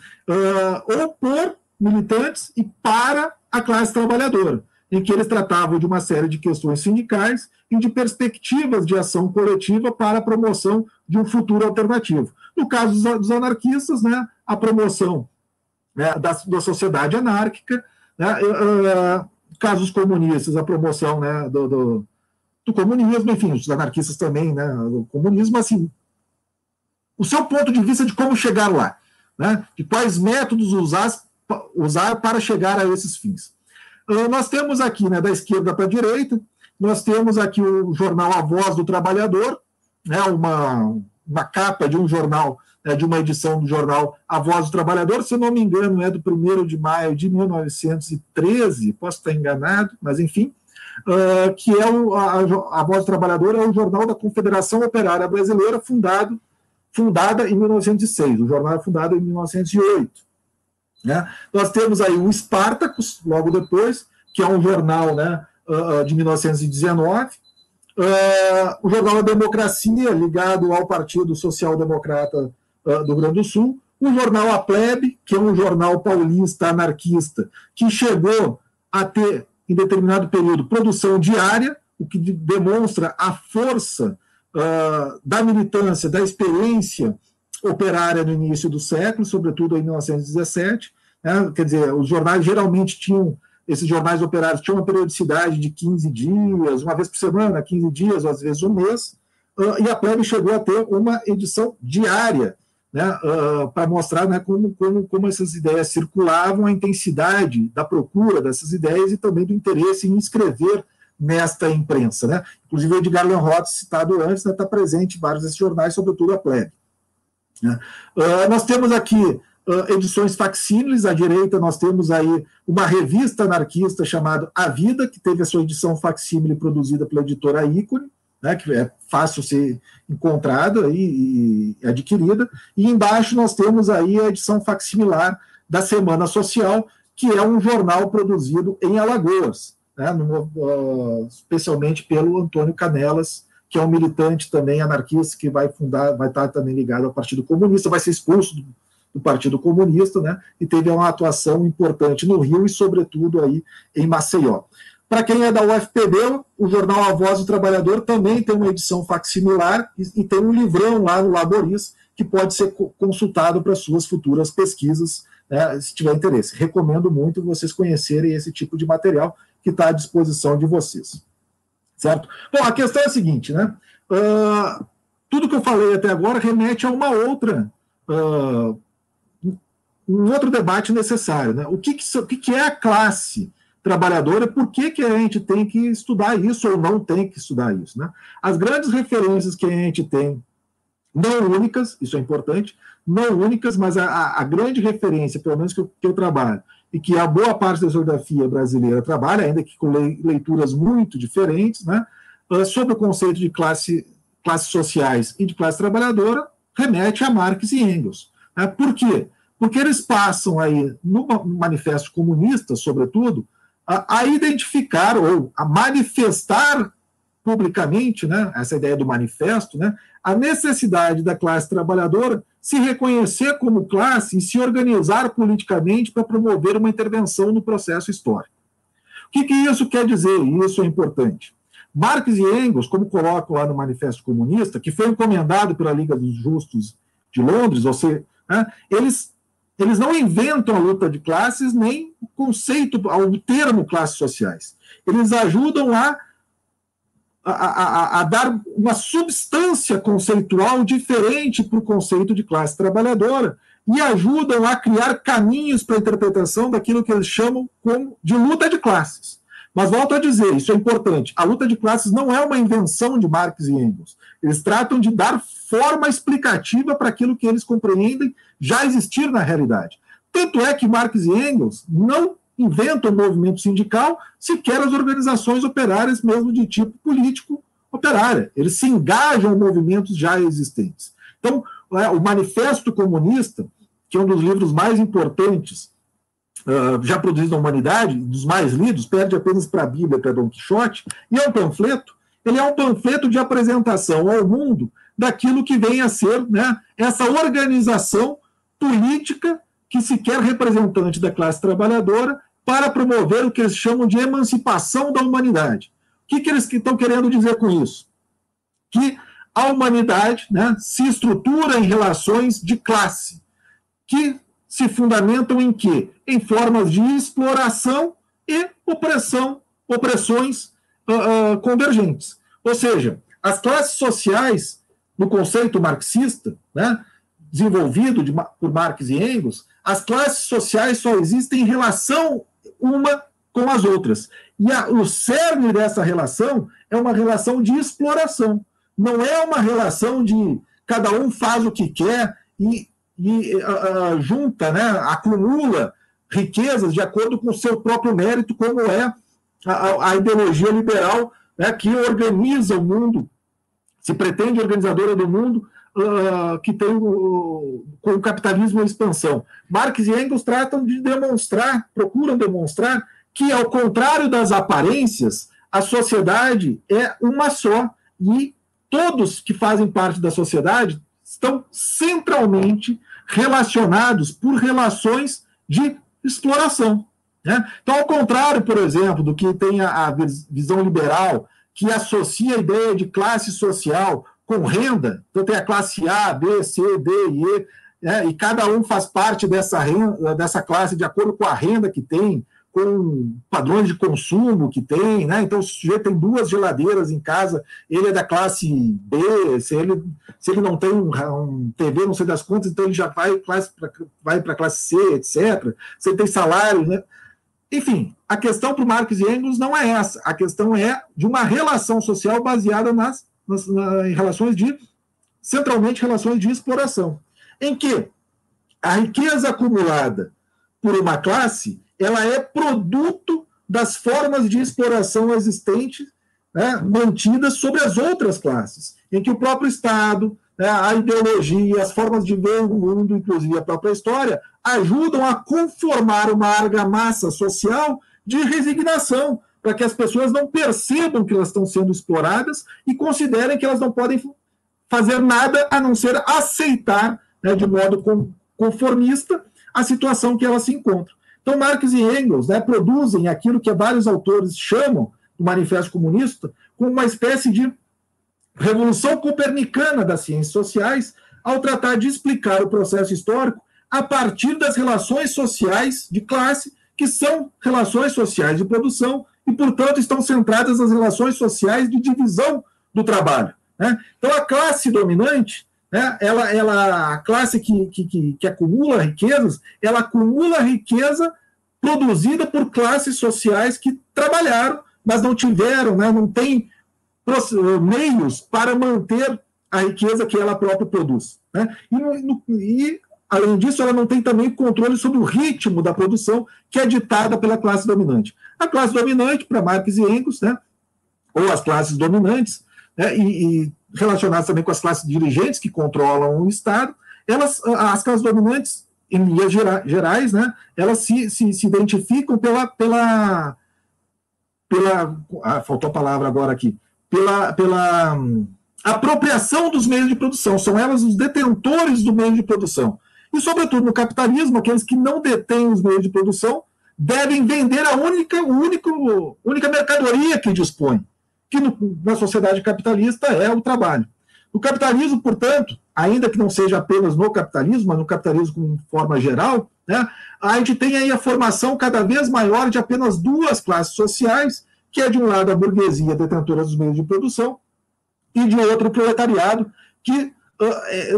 Ou por militantes e para a classe trabalhadora, em que eles tratavam de uma série de questões sindicais e de perspectivas de ação coletiva para a promoção de um futuro alternativo. No caso dos anarquistas, né, a promoção, né, da sociedade anárquica, né, casos comunistas, a promoção, né, do comunismo, enfim, os anarquistas também, né, do comunismo, assim, o seu ponto de vista de como chegar lá, né, de quais métodos usar para chegar a esses fins. Nós temos aqui, né, da esquerda para a direita, nós temos aqui o jornal A Voz do Trabalhador, né, uma capa de um jornal, né, de uma edição do jornal A Voz do Trabalhador, se eu não me engano, é do 1º de maio de 1913, posso estar enganado, mas enfim, que é a Voz do Trabalhador é o jornal da Confederação Operária Brasileira, fundada em 1906, o jornal é fundado em 1908. Né? Nós temos aí o Spartacus, logo depois, que é um jornal, né, de 1919, o jornal A Democracia, ligado ao Partido Social Democrata do Rio Grande do Sul, o jornal A Plebe, que é um jornal paulista anarquista, que chegou a ter, em determinado período, produção diária, o que demonstra a força da militância, da experiência operária no início do século, sobretudo em 1917, né? Quer dizer, os jornais geralmente tinham, esses jornais operários tinham uma periodicidade de 15 dias, uma vez por semana, 15 dias, ou às vezes um mês, e a Plebe chegou a ter uma edição diária né, para mostrar, né, como essas ideias circulavam, a intensidade da procura dessas ideias e também do interesse em escrever nesta imprensa. Né? Inclusive, o Edgar Lanrot, citado antes, está presente em vários desses jornais, sobretudo a Plebe. Né? Nós temos aqui edições facsímiles. À direita nós temos aí uma revista anarquista chamada A Vida, que teve a sua edição facsímile produzida pela editora Ícone, né, que é fácil ser encontrada e adquirida, e embaixo nós temos aí a edição facsimilar da Semana Social, que é um jornal produzido em Alagoas, né, especialmente pelo Antônio Canelas, que é um militante também anarquista que vai estar também ligado ao Partido Comunista, vai ser expulso do Partido Comunista, né, e teve uma atuação importante no Rio e, sobretudo, aí em Maceió. Para quem é da UFPB, o jornal A Voz do Trabalhador também tem uma edição facsimilar e tem um livrão lá no Laboris que pode ser consultado para suas futuras pesquisas, né, se tiver interesse. Recomendo muito vocês conhecerem esse tipo de material que está à disposição de vocês. Certo? Bom, a questão é a seguinte, né? Tudo que eu falei até agora remete a uma outra... um outro debate necessário. Né? O que é a classe trabalhadora, por que a gente tem que estudar isso ou não tem que estudar isso? Né? As grandes referências que a gente tem, não únicas, isso é importante, não únicas, mas a grande referência, pelo menos que eu trabalho, e que a boa parte da historiografia brasileira trabalha, ainda que com leituras muito diferentes, né, sobre o conceito de classes sociais e de classe trabalhadora, remete a Marx e Engels. Né? Por quê? Porque eles passam aí, no Manifesto Comunista, sobretudo, a identificar ou a manifestar publicamente, né, essa ideia do manifesto, né, a necessidade da classe trabalhadora se reconhecer como classe e se organizar politicamente para promover uma intervenção no processo histórico. O que isso quer dizer? E isso é importante. Marx e Engels, como colocam lá no Manifesto Comunista, que foi encomendado pela Liga dos Justos de Londres, ou seja, né, eles não inventam a luta de classes, nem o conceito, o termo classes sociais. Eles ajudam a dar uma substância conceitual diferente para o conceito de classe trabalhadora e ajudam a criar caminhos para a interpretação daquilo que eles chamam de luta de classes. Mas volto a dizer, isso é importante, a luta de classes não é uma invenção de Marx e Engels. Eles tratam de dar forma explicativa para aquilo que eles compreendem já existir na realidade. Tanto é que Marx e Engels não inventam o movimento sindical, sequer as organizações operárias mesmo de tipo político operária. Eles se engajam em movimentos já existentes. Então, o Manifesto Comunista, que é um dos livros mais importantes já produzidos na humanidade, dos mais lidos, perde apenas para a Bíblia, para Dom Quixote, e é um panfleto, ele é um panfleto de apresentação ao mundo daquilo que vem a ser, né, essa organização política que se quer representante da classe trabalhadora para promover o que eles chamam de emancipação da humanidade. O que eles estão querendo dizer com isso? Que a humanidade, né, se estrutura em relações de classe, que se fundamentam em quê? Em formas de exploração e opressões convergentes. Ou seja, as classes sociais, no conceito marxista, né, desenvolvido por Marx e Engels, as classes sociais só existem em relação uma com as outras. E o cerne dessa relação é uma relação de exploração. Não é uma relação de cada um faz o que quer e junta, né, acumula riquezas de acordo com o seu próprio mérito, como é a ideologia liberal, né, que organiza o mundo, se pretende organizadora do mundo, que tem com o capitalismo em expansão. Marx e Engels procuram demonstrar que, ao contrário das aparências, a sociedade é uma só e todos que fazem parte da sociedade estão centralmente relacionados por relações de exploração. Né? Então, ao contrário, por exemplo, do que tem a visão liberal, que associa a ideia de classe social com renda, então tem a classe A, B, C, D e E, né? E cada um faz parte dessa classe de acordo com a renda que tem, com padrões de consumo que tem, né? Então, se o sujeito tem 2 geladeiras em casa, ele é da classe B, se ele não tem um TV, não sei das quantas, então ele já vai para a classe C, etc. Se ele tem salário, né? Enfim, a questão para o Marx e Engels não é essa. A questão é de uma relação social baseada em relações centralmente relações de exploração, em que a riqueza acumulada por uma classe, ela é produto das formas de exploração existentes, né, mantidas sobre as outras classes, em que o próprio Estado, né, a ideologia, as formas de ver o mundo, inclusive a própria história, ajudam a conformar uma argamassa social de resignação, para que as pessoas não percebam que elas estão sendo exploradas e considerem que elas não podem fazer nada a não ser aceitar, né, de modo conformista a situação que elas se encontram. Então, Marx e Engels, né, produzem aquilo que vários autores chamam do Manifesto Comunista como uma espécie de revolução copernicana das ciências sociais, ao tratar de explicar o processo histórico a partir das relações sociais de classe, que são relações sociais de produção e, portanto, estão centradas nas relações sociais de divisão do trabalho, né? Então, a classe dominante, né, a classe que acumula riquezas, ela acumula riqueza produzida por classes sociais que trabalharam, mas não tiveram, né, não têm meios para manter a riqueza que ela própria produz, né? E, além disso, ela não tem também controle sobre o ritmo da produção que é ditada pela classe dominante. A classe dominante, para Marx e Engels, né, ou as classes dominantes, né, e relacionadas também com as classes dirigentes que controlam o Estado, as classes dominantes, em linhas gerais, né, elas se identificam faltou a palavra agora aqui, pela apropriação dos meios de produção. São elas os detentores do meio de produção. E, sobretudo, no capitalismo, aqueles que não detêm os meios de produção devem vender a única mercadoria que dispõe, que na sociedade capitalista é o trabalho. No capitalismo, portanto, ainda que não seja apenas no capitalismo, mas no capitalismo como forma geral, né, a gente tem aí a formação cada vez maior de apenas 2 classes sociais, que é, de um lado, a burguesia detentora dos meios de produção, e de outro, o proletariado, que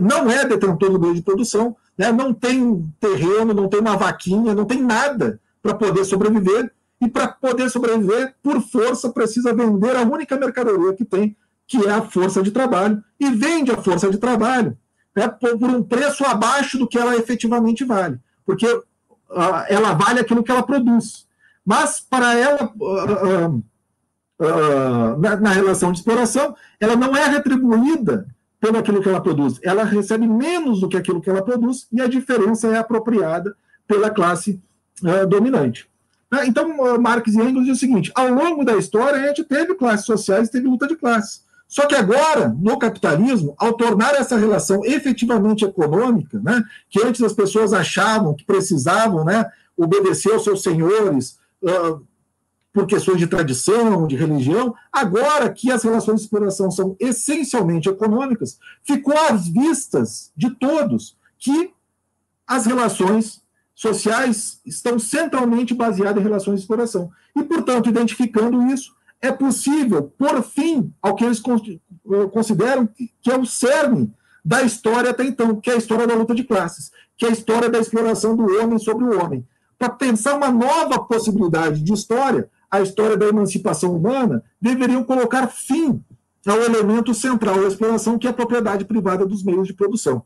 não é detentor do meio de produção, né, não tem terreno, não tem uma vaquinha, não tem nada para poder sobreviver, e para poder sobreviver, por força, precisa vender a única mercadoria que tem, que é a força de trabalho, e vende a força de trabalho, né, por um preço abaixo do que ela efetivamente vale, porque ela vale aquilo que ela produz. Mas, para ela, na relação de exploração, ela não é retribuída pelo aquilo que ela produz. Ela recebe menos do que aquilo que ela produz, e a diferença é apropriada pela classe dominante. Então, Marx e Engels dizem o seguinte: ao longo da história, a gente teve classes sociais, teve luta de classes. Só que agora, no capitalismo, ao tornar essa relação efetivamente econômica, né, que antes as pessoas achavam que precisavam, né, obedecer aos seus senhores por questões de tradição, de religião, agora que as relações de exploração são essencialmente econômicas, ficou às vistas de todos que as relações sociais estão centralmente baseadas em relações de exploração. E, portanto, identificando isso, é possível pôr fim ao que eles consideram que é o cerne da história até então, que é a história da luta de classes, que é a história da exploração do homem sobre o homem. Para pensar uma nova possibilidade de história, a história da emancipação humana, deveriam colocar fim ao elemento central da exploração, que é a propriedade privada dos meios de produção.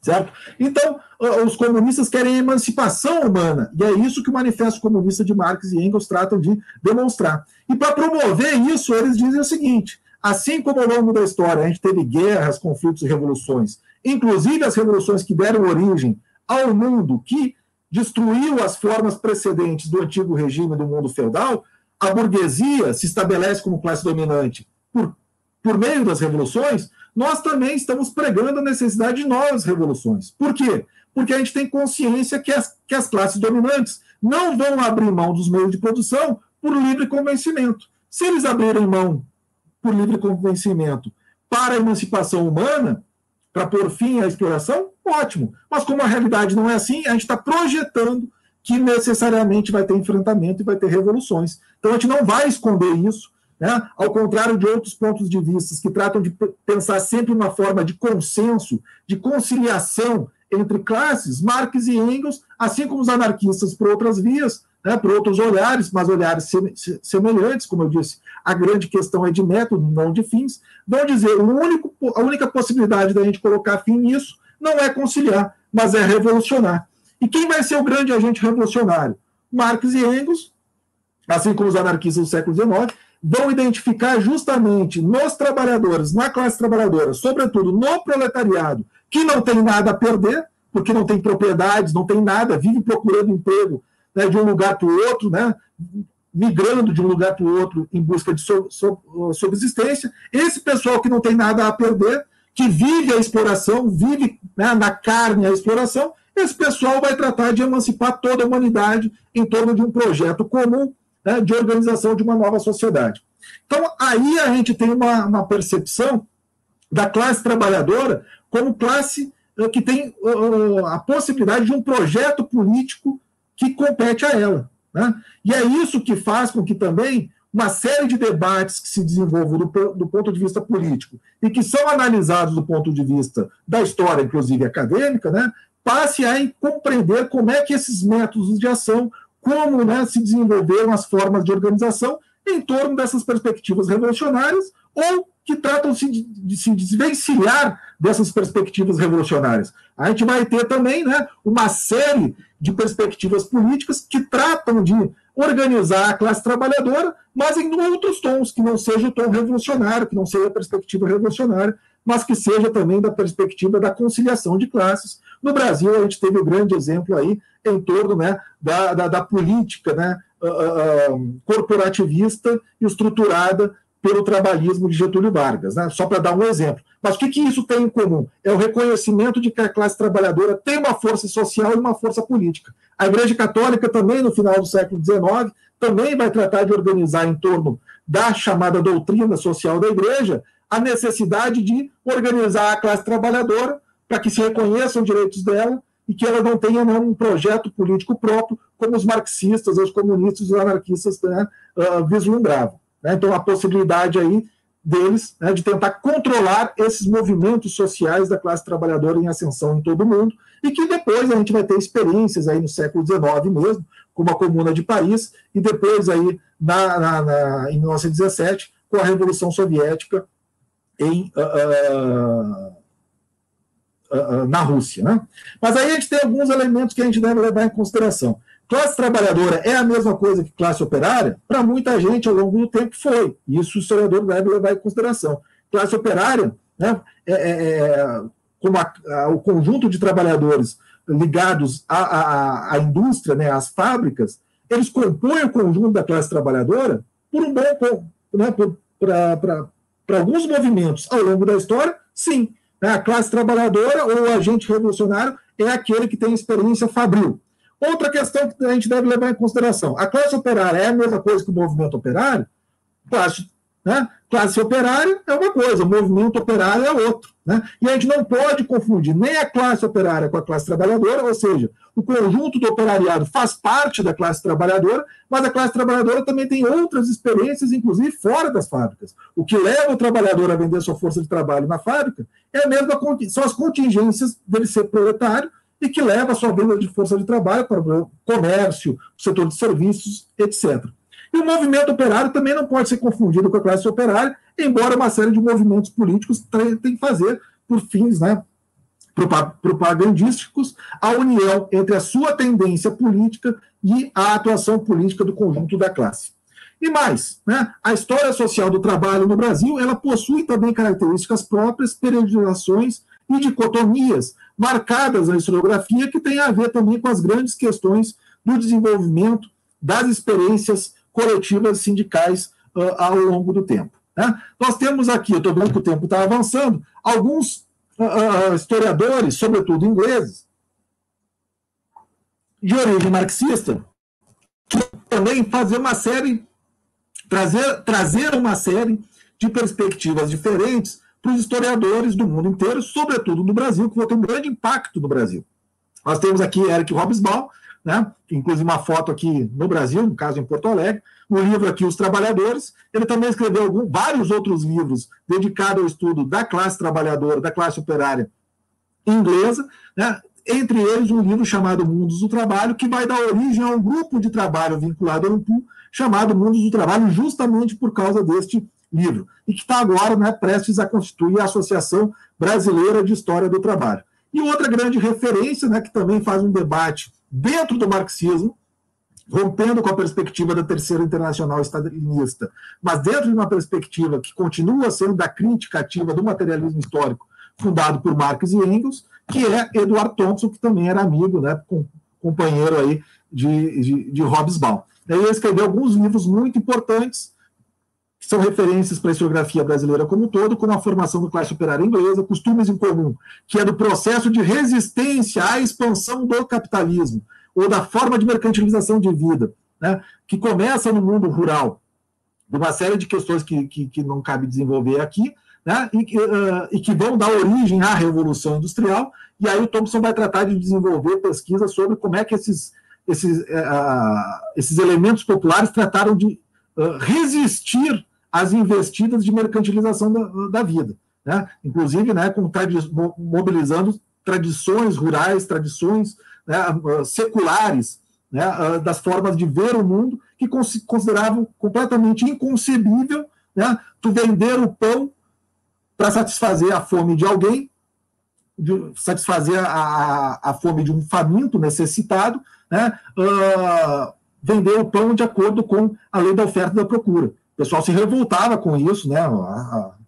Certo? Então, os comunistas querem a emancipação humana, e é isso que o Manifesto Comunista de Marx e Engels tratam de demonstrar. E para promover isso, eles dizem o seguinte: assim como ao longo da história a gente teve guerras, conflitos e revoluções, inclusive as revoluções que deram origem ao mundo que destruiu as formas precedentes do antigo regime do mundo feudal, a burguesia se estabelece como classe dominante por meio das revoluções. Nós também estamos pregando a necessidade de novas revoluções. Por quê? Porque a gente tem consciência que as classes dominantes não vão abrir mão dos meios de produção por livre convencimento. Se eles abrirem mão por livre convencimento para a emancipação humana, para pôr fim à exploração, ótimo. Mas como a realidade não é assim, a gente está projetando que necessariamente vai ter enfrentamento e vai ter revoluções. Então, a gente não vai esconder isso, né? Ao contrário de outros pontos de vista que tratam de pensar sempre uma forma de consenso, de conciliação entre classes, Marx e Engels, assim como os anarquistas por outras vias, né, por outros olhares, mas olhares semelhantes, como eu disse, a grande questão é de método, não de fins, vão dizer a única possibilidade da gente colocar fim nisso não é conciliar, mas é revolucionar. E quem vai ser o grande agente revolucionário? Marx e Engels, assim como os anarquistas do século XIX, vão identificar justamente nos trabalhadores, na classe trabalhadora, sobretudo no proletariado, que não tem nada a perder, porque não tem propriedades, não tem nada, vive procurando emprego, né, de um lugar para o outro, né, migrando de um lugar para o outro em busca de subsistência. Esse pessoal que não tem nada a perder, que vive a exploração, vive, né, na carne a exploração, esse pessoal vai tratar de emancipar toda a humanidade em torno de um projeto comum, né, de organização de uma nova sociedade. Então, aí a gente tem uma percepção da classe trabalhadora como classe que tem a possibilidade de um projeto político que compete a ela, né? E é isso que faz com que também uma série de debates que se desenvolvam do ponto de vista político e que são analisados do ponto de vista da história, inclusive acadêmica, né, passe a compreender como é que esses métodos de ação, como, né, se desenvolveram as formas de organização em torno dessas perspectivas revolucionárias ou que tratam-se de se desvencilhar dessas perspectivas revolucionárias. A gente vai ter também, né, uma série de perspectivas políticas que tratam de organizar a classe trabalhadora, mas em outros tons, que não seja o tom revolucionário, que não seja a perspectiva revolucionária, mas que seja também da perspectiva da conciliação de classes. No Brasil, a gente teve um grande exemplo aí em torno, né, da política, né, corporativista e estruturada pelo trabalhismo de Getúlio Vargas, né? Só para dar um exemplo. Mas o que isso tem em comum? É o reconhecimento de que a classe trabalhadora tem uma força social e uma força política. A Igreja Católica também, no final do século XIX, também vai tratar de organizar em torno da chamada doutrina social da Igreja a necessidade de organizar a classe trabalhadora para que se reconheçam os direitos dela e que ela não tenha, né, um projeto político próprio, como os marxistas, os comunistas e os anarquistas, né, vislumbravam. Então, a possibilidade aí deles, né, de tentar controlar esses movimentos sociais da classe trabalhadora em ascensão em todo o mundo, e que depois a gente vai ter experiências aí no século XIX mesmo, como a Comuna de Paris, e depois aí em 1917, com a Revolução Soviética na Rússia, né? Mas aí a gente tem alguns elementos que a gente deve levar em consideração. Classe trabalhadora é a mesma coisa que classe operária? Para muita gente, ao longo do tempo, foi. Isso o historiador deve levar em consideração. Classe operária, né, como o conjunto de trabalhadores ligados à indústria, né, às fábricas, eles compõem o conjunto da classe trabalhadora por um bom, né, para alguns movimentos ao longo da história, sim. A classe trabalhadora ou o agente revolucionário é aquele que tem experiência fabril. Outra questão que a gente deve levar em consideração: a classe operária é a mesma coisa que o movimento operário? Classe operária é uma coisa, o movimento operário é outro, né? E a gente não pode confundir nem a classe operária com a classe trabalhadora, ou seja, o conjunto do operariado faz parte da classe trabalhadora, mas a classe trabalhadora também tem outras experiências, inclusive fora das fábricas. O que leva o trabalhador a vender sua força de trabalho na fábrica são as contingências dele ser proletário, e que leva a sua venda de força de trabalho para o comércio, o setor de serviços, etc. E o movimento operário também não pode ser confundido com a classe operária, embora uma série de movimentos políticos tentem fazer, por fins, né, propagandísticos, a união entre a sua tendência política e a atuação política do conjunto da classe. E mais, né, a história social do trabalho no Brasil, ela possui também características próprias, periodizações e dicotomias marcadas na historiografia, que tem a ver também com as grandes questões do desenvolvimento das experiências coletivas sindicais ao longo do tempo, né? Nós temos aqui, eu estou vendo que o tempo está avançando, alguns historiadores, sobretudo ingleses, de origem marxista, que também trazer uma série de perspectivas diferentes para os historiadores do mundo inteiro, sobretudo no Brasil, que vão ter um grande impacto no Brasil. Nós temos aqui Eric Hobsbawm, né? Inclusive uma foto aqui no Brasil, no caso em Porto Alegre, o livro aqui, Os Trabalhadores. Ele também escreveu vários outros livros dedicados ao estudo da classe trabalhadora, da classe operária inglesa, né? Entre eles um livro chamado Mundos do Trabalho, que vai dar origem a um grupo de trabalho vinculado ao UNPU, chamado Mundos do Trabalho, justamente por causa deste livro, e que está agora, né, prestes a constituir a Associação Brasileira de História do Trabalho. E outra grande referência, né, que também faz um debate dentro do marxismo, rompendo com a perspectiva da Terceira Internacional Stalinista, mas dentro de uma perspectiva que continua sendo da crítica ativa do materialismo histórico, fundado por Marx e Engels, que é Edward Thompson, que também era amigo, né, companheiro aí de Hobsbawm. Ele escreveu alguns livros muito importantes, que são referências para a historiografia brasileira como um todo, como a formação da classe operária inglesa, Costumes em Comum, que é do processo de resistência à expansão do capitalismo, ou da forma de mercantilização de vida, né, que começa no mundo rural, de uma série de questões que não cabe desenvolver aqui, né, e que vão dar origem à Revolução Industrial, e aí o Thompson vai tratar de desenvolver pesquisa sobre como é que esses elementos populares trataram de resistir às investidas de mercantilização da vida, né? Inclusive, né, mobilizando tradições rurais, tradições, né, seculares, né, das formas de ver o mundo, que consideravam completamente inconcebível, né, tu vender o pão para satisfazer a fome de alguém, satisfazer a fome de um faminto necessitado, né, vender o pão de acordo com a lei da oferta e da procura. O pessoal se revoltava com isso, né,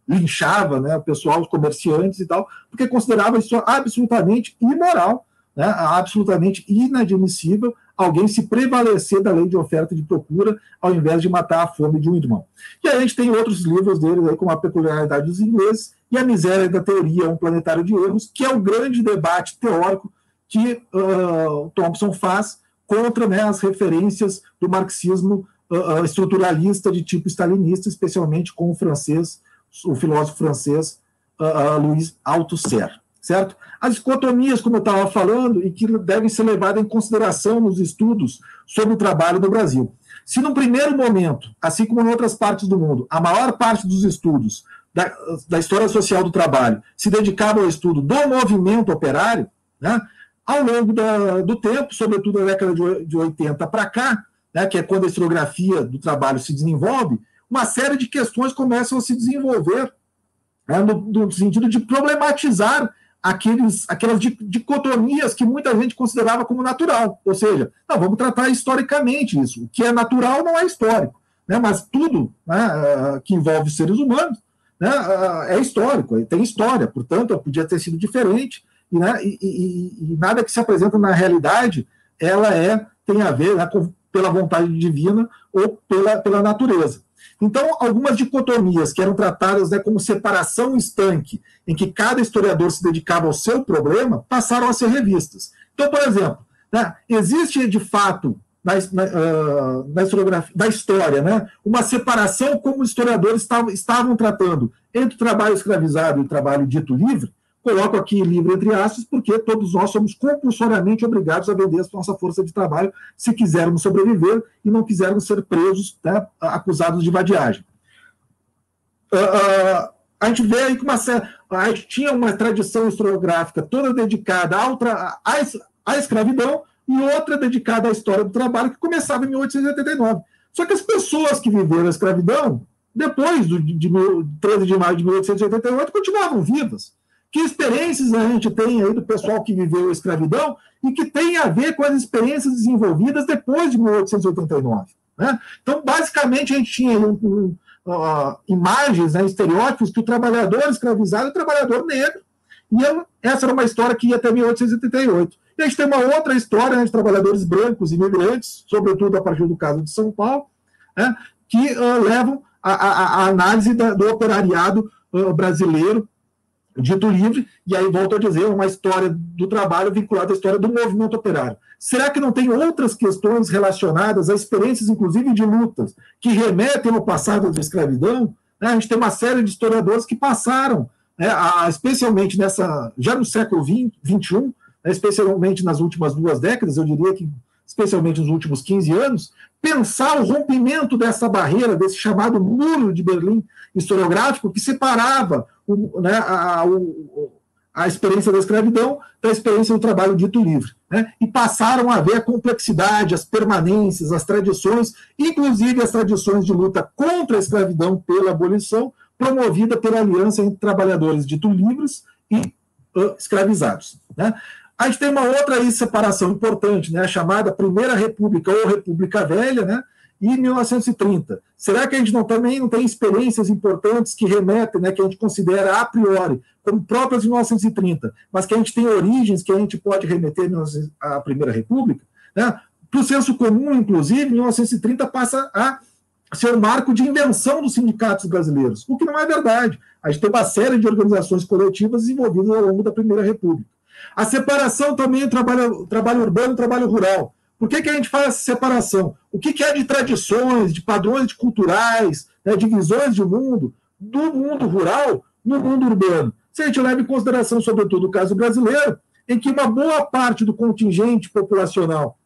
linchava, né, o pessoal, os comerciantes e tal, porque considerava isso absolutamente imoral, né, absolutamente inadmissível alguém se prevalecer da lei de oferta e de procura ao invés de matar a fome de um irmão. E aí a gente tem outros livros dele, aí, como A Peculiaridade dos Ingleses e A Miséria da Teoria, Um Planetário de Erros, que é o grande debate teórico que Thompson faz contra, né, as referências do marxismo estruturalista de tipo stalinista, especialmente com o filósofo francês Louis Althusser, certo? As dicotomias, como eu estava falando, e que devem ser levadas em consideração nos estudos sobre o trabalho no Brasil. Se no primeiro momento, assim como em outras partes do mundo, a maior parte dos estudos da história social do trabalho se dedicava ao estudo do movimento operário, né, ao longo do tempo, sobretudo da década de 80 para cá, né, que é quando a historiografia do trabalho se desenvolve, uma série de questões começam a se desenvolver, né, no sentido de problematizar aquelas dicotomias que muita gente considerava como natural. Ou seja, não, vamos tratar historicamente isso. O que é natural não é histórico, né, mas tudo, né, que envolve seres humanos, né, é histórico, tem história, portanto, podia ter sido diferente, né, e nada que se apresenta na realidade tem a ver, né, pela vontade divina ou pela natureza. Então, algumas dicotomias que eram tratadas, né, como separação estanque, em que cada historiador se dedicava ao seu problema, passaram a ser revistas. Então, por exemplo, né, existe de fato na historiografia, da história, né, uma separação como os historiadores estavam tratando entre o trabalho escravizado e o trabalho dito livre. Coloco aqui livre entre aspas, porque todos nós somos compulsoriamente obrigados a vender a nossa força de trabalho se quisermos sobreviver e não quisermos ser presos, né, acusados de vadiagem. A gente vê aí que a gente tinha uma tradição historiográfica toda dedicada à escravidão e outra dedicada à história do trabalho, que começava em 1889. Só que as pessoas que viveram a escravidão, depois de 13 de maio de 1888, continuavam vivas. Que experiências a gente tem aí do pessoal que viveu a escravidão e que tem a ver com as experiências desenvolvidas depois de 1889. Né? Então, basicamente, a gente tinha imagens, né, estereótipos que o trabalhador escravizado é o trabalhador negro, e essa era uma história que ia até 1888. E a gente tem uma outra história, né, de trabalhadores brancos, imigrantes, sobretudo a partir do caso de São Paulo, né, que levam a análise do operariado brasileiro, dito livre, e aí volto a dizer, uma história do trabalho vinculada à história do movimento operário. Será que não tem outras questões relacionadas a experiências, inclusive, de lutas, que remetem ao passado da escravidão? A gente tem uma série de historiadores que passaram, né, especialmente já no século XXI, né, especialmente nas últimas 2 décadas, eu diria que especialmente nos últimos 15 anos, pensar o rompimento dessa barreira, desse chamado muro de Berlim historiográfico, que separava a experiência da escravidão da experiência do trabalho dito livre, né? E passaram a ver a complexidade, as permanências, as tradições, inclusive as tradições de luta contra a escravidão pela abolição, promovida pela aliança entre trabalhadores dito livres e escravizados, né? A gente tem uma outra aí separação importante, né, a chamada Primeira República ou República Velha, né, e 1930. Será que a gente também não tem experiências importantes que remetem, né, que a gente considera a priori como próprias de 1930, mas que a gente tem origens que a gente pode remeter à Primeira República? Né? Para o senso comum, inclusive, 1930 passa a ser o marco de invenção dos sindicatos brasileiros, o que não é verdade. A gente tem uma série de organizações coletivas desenvolvidas ao longo da Primeira República. A separação também entre trabalho urbano e trabalho rural. Por que a gente faz essa separação? O que é de tradições, de padrões culturais, né, de visões de mundo, do mundo rural no mundo urbano? Se a gente leva em consideração, sobretudo, o caso brasileiro, em que uma boa parte do contingente populacional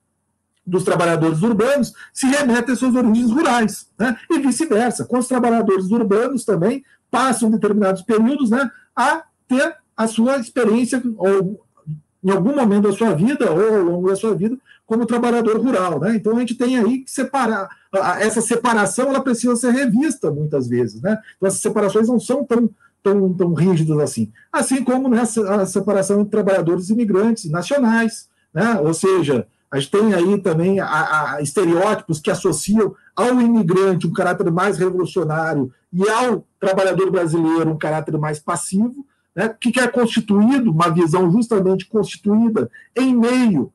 dos trabalhadores urbanos se remete às suas origens rurais, né? E vice-versa. Com os trabalhadores urbanos também passam em determinados períodos, né, a ter a sua experiência, ou em algum momento da sua vida, ou ao longo da sua vida, como trabalhador rural, né? Então a gente tem aí que separar. Essa separação ela precisa ser revista muitas vezes, né? Então essas separações não são tão rígidas assim. Assim como, né, a separação entre trabalhadores imigrantes nacionais, né? Ou seja, a gente tem aí também estereótipos que associam ao imigrante um caráter mais revolucionário e ao trabalhador brasileiro um caráter mais passivo, né, que é constituído, uma visão justamente constituída em meio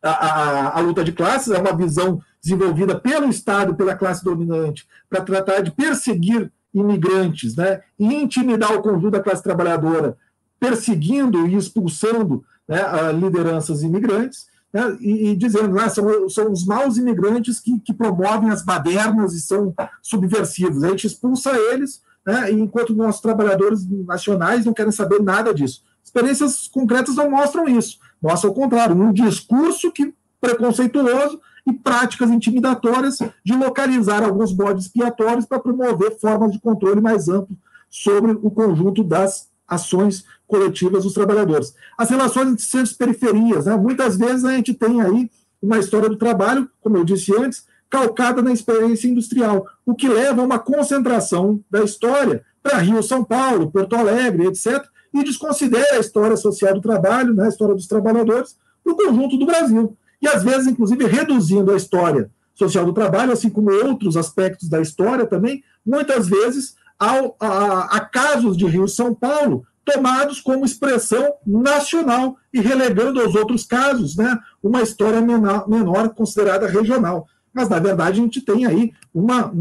à luta de classes, é uma visão desenvolvida pelo Estado, pela classe dominante, para tratar de perseguir imigrantes, né, e intimidar o conjunto da classe trabalhadora, perseguindo e expulsando, né, lideranças imigrantes, né, e dizendo que são os maus imigrantes que promovem as badernas e são subversivos. A gente expulsa eles, né, enquanto nossos trabalhadores nacionais não querem saber nada disso. Experiências concretas não mostram isso. Mostram o contrário, um discurso preconceituoso e práticas intimidatórias de localizar alguns bodes expiatórios para promover formas de controle mais amplo sobre o conjunto das ações coletivas dos trabalhadores. As relações entre centros e periferias, né? Muitas vezes a gente tem aí uma história do trabalho, como eu disse antes, calcada na experiência industrial, o que leva a uma concentração da história para Rio, São Paulo, Porto Alegre, etc., e desconsidera a história social do trabalho, né, a história dos trabalhadores, para o conjunto do Brasil. E, às vezes, inclusive, reduzindo a história social do trabalho, assim como outros aspectos da história também, muitas vezes a casos de Rio e São Paulo tomados como expressão nacional e relegando aos outros casos, né, uma história menor considerada regional. Mas, na verdade, a gente tem aí uma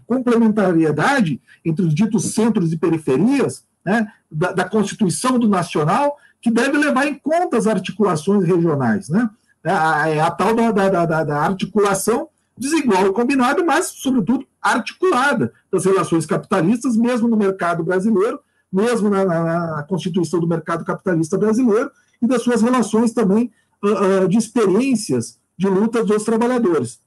complementariedade entre os ditos centros e periferias, né, da constituição do nacional, que deve levar em conta as articulações regionais, né? A tal da articulação desigual e combinada, mas, sobretudo, articulada das relações capitalistas, mesmo no mercado brasileiro, mesmo na constituição do mercado capitalista brasileiro, e das suas relações também de experiências de luta dos trabalhadores.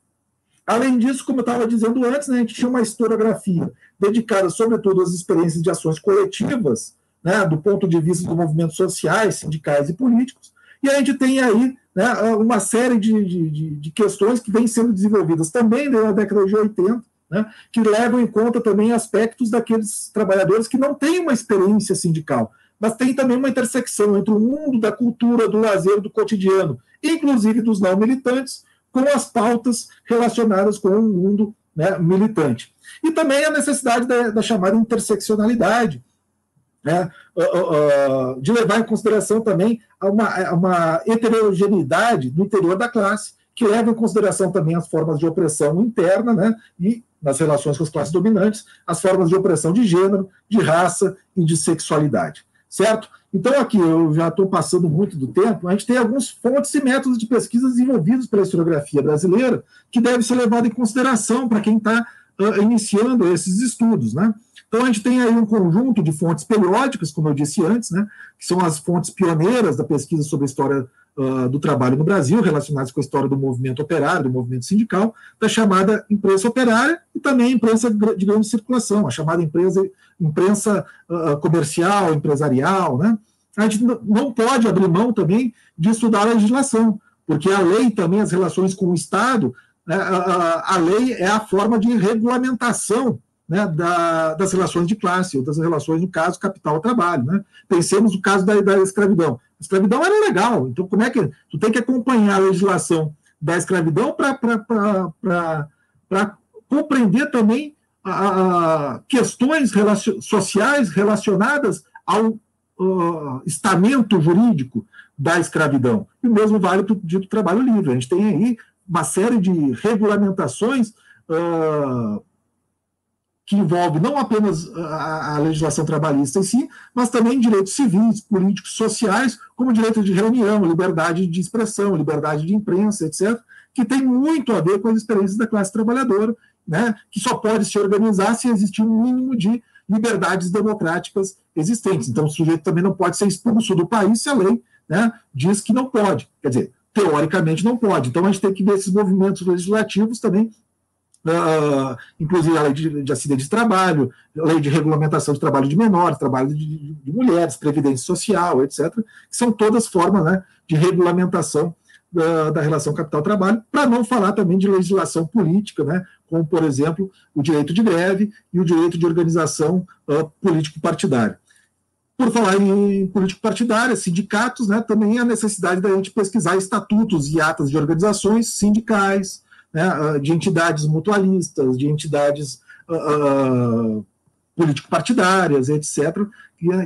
Além disso, como eu estava dizendo antes, né, a gente tinha uma historiografia dedicada, sobretudo, às experiências de ações coletivas, né, do ponto de vista dos movimentos sociais, sindicais e políticos, e a gente tem aí, né, uma série de questões que vêm sendo desenvolvidas também na década de 80, né, que levam em conta também aspectos daqueles trabalhadores que não têm uma experiência sindical, mas tem também uma intersecção entre o mundo da cultura, do lazer, do cotidiano, inclusive dos não militantes, com as pautas relacionadas com o mundo, né, militante. E também a necessidade da chamada interseccionalidade, né, de levar em consideração também uma heterogeneidade no interior da classe, que leva em consideração também as formas de opressão interna, né, e nas relações com as classes dominantes, as formas de opressão de gênero, de raça e de sexualidade. Certo? Então, aqui, eu já estou passando muito do tempo, a gente tem algumas fontes e métodos de pesquisa desenvolvidos pela historiografia brasileira que devem ser levados em consideração para quem está iniciando esses estudos, né? Então, a gente tem aí um conjunto de fontes periódicas, como eu disse antes, né, que são as fontes pioneiras da pesquisa sobre a história do trabalho no Brasil, relacionados com a história do movimento operário, do movimento sindical, da chamada imprensa operária e também a imprensa de grande circulação, a chamada imprensa comercial, empresarial, né? A gente não pode abrir mão também de estudar a legislação, porque a lei também, as relações com o Estado, a lei é a forma de regulamentação, né, das relações de classe, ou das relações, no caso, capital-trabalho. Né? Pensemos no caso da escravidão. A escravidão era legal, então como é que tu tem que acompanhar a legislação da escravidão para compreender também questões sociais relacionadas ao estamento jurídico da escravidão. E o mesmo vale para o dito trabalho livre. A gente tem aí uma série de regulamentações que envolve não apenas a legislação trabalhista em si, mas também direitos civis, políticos, sociais, como direito de reunião, liberdade de expressão, liberdade de imprensa, etc., que tem muito a ver com as experiências da classe trabalhadora, né, que só pode se organizar se existir um mínimo de liberdades democráticas existentes. Então, o sujeito também não pode ser expulso do país se a lei, né, diz que não pode. Quer dizer, teoricamente não pode. Então, a gente tem que ver esses movimentos legislativos também, inclusive a lei de acidente de trabalho, a lei de regulamentação de trabalho de menores, trabalho de mulheres, previdência social, etc., que são todas formas, né, de regulamentação da relação capital-trabalho, para não falar também de legislação política, né, como, por exemplo, o direito de greve e o direito de organização político-partidária. Por falar em político-partidária, sindicatos, né, também a necessidade da gente pesquisar estatutos e atas de organizações sindicais, né, de entidades mutualistas, de entidades político-partidárias, etc.,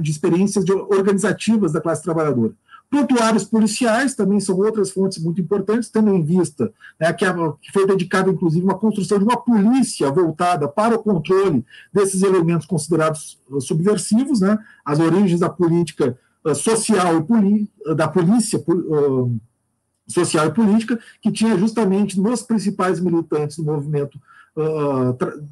de experiências organizativas da classe trabalhadora. Prontuários policiais também são outras fontes muito importantes, tendo em vista, né, que foi dedicada, inclusive, uma construção de uma polícia voltada para o controle desses elementos considerados subversivos, né, as origens da política social e da polícia social e política, que tinha justamente nos principais militantes do movimento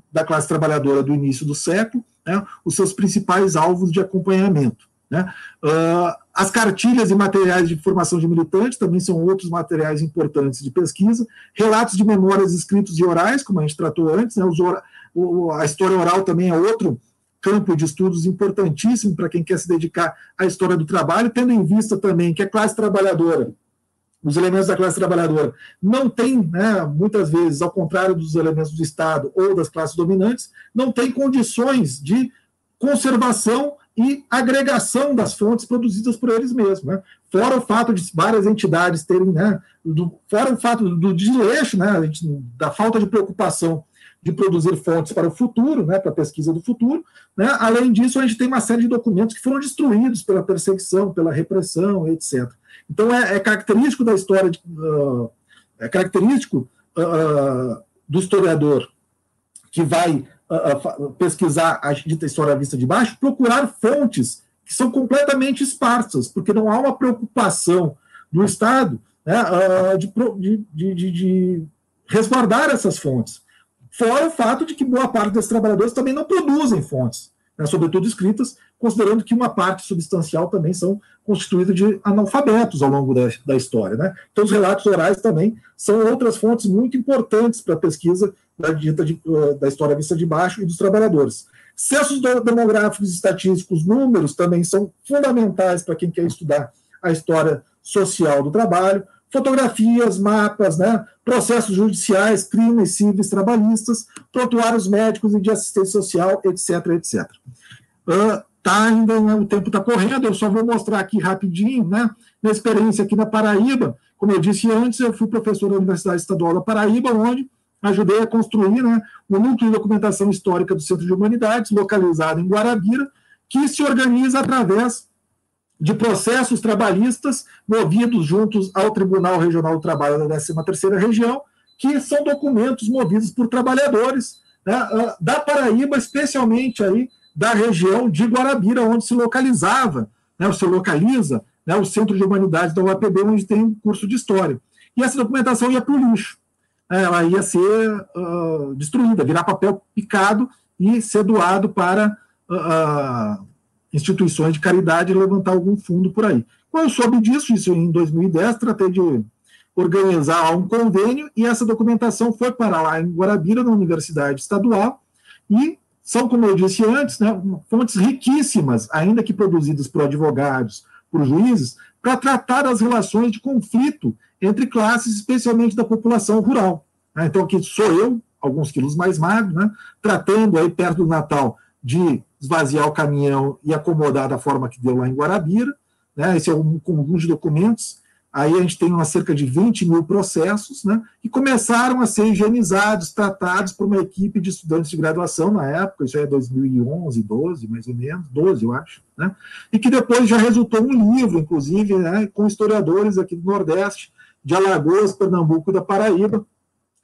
da classe trabalhadora do início do século, né, os seus principais alvos de acompanhamento. Né? As cartilhas e materiais de formação de militantes também são outros materiais importantes de pesquisa, relatos de memórias escritos e orais, como a gente tratou antes, né? A história oral também é outro campo de estudos importantíssimo para quem quer se dedicar à história do trabalho, tendo em vista também que a classe trabalhadora, os elementos da classe trabalhadora não têm, né, muitas vezes, ao contrário dos elementos do Estado ou das classes dominantes, não têm condições de conservação e agregação das fontes produzidas por eles mesmos. Né? Fora o fato de várias entidades terem, né, fora o fato do desleixo, né, da falta de preocupação de produzir fontes para o futuro, né, para a pesquisa do futuro, né? Além disso, a gente tem uma série de documentos que foram destruídos pela perseguição, pela repressão, etc. Então, é característico da história, é característico do historiador que vai pesquisar a dita história à vista de baixo, procurar fontes que são completamente esparsas, porque não há uma preocupação do Estado, né, de resguardar essas fontes. Fora o fato de que boa parte desses trabalhadores também não produzem fontes, né, sobretudo escritas, considerando que uma parte substancial também são constituídas de analfabetos ao longo da história. Né? Então, os relatos orais também são outras fontes muito importantes para a pesquisa da história vista de baixo e dos trabalhadores. Censos demográficos e estatísticos, números, também são fundamentais para quem quer estudar a história social do trabalho, fotografias, mapas, né, processos judiciais, crimes civis trabalhistas, prontuários médicos e de assistência social, etc., etc. Ainda o tempo está correndo, eu só vou mostrar aqui rapidinho, né, minha experiência aqui na Paraíba. Como eu disse antes, eu fui professor da Universidade Estadual da Paraíba, onde ajudei a construir, né, o Núcleo de Documentação Histórica do Centro de Humanidades, localizado em Guarabira, que se organiza através de processos trabalhistas movidos juntos ao Tribunal Regional do Trabalho da 13ª Região, que são documentos movidos por trabalhadores, né, da Paraíba, especialmente aí da região de Guarabira, onde se localiza, né, o Centro de Humanidades da UAPB, onde tem um curso de História. E essa documentação ia para o lixo. Ela ia ser destruída, virar papel picado e ser doado para instituições de caridade e levantar algum fundo por aí. Quando eu soube disso, isso em 2010, tratei de organizar um convênio e essa documentação foi para lá em Guarabira, na Universidade Estadual, e são, como eu disse antes, né, fontes riquíssimas, ainda que produzidas por advogados, por juízes, para tratar das relações de conflito entre classes, especialmente da população rural. Então, aqui sou eu, alguns quilos mais magro, né, tratando aí perto do Natal de esvaziar o caminhão e acomodar da forma que deu lá em Guarabira. Né, esse é um conjunto de documentos. Aí a gente tem cerca de 20 mil processos, né, que começaram a ser higienizados, tratados por uma equipe de estudantes de graduação na época, isso aí é 2011, 12, mais ou menos, 12, eu acho, né, e que depois já resultou um livro, inclusive, né, com historiadores aqui do Nordeste, de Alagoas, Pernambuco e da Paraíba,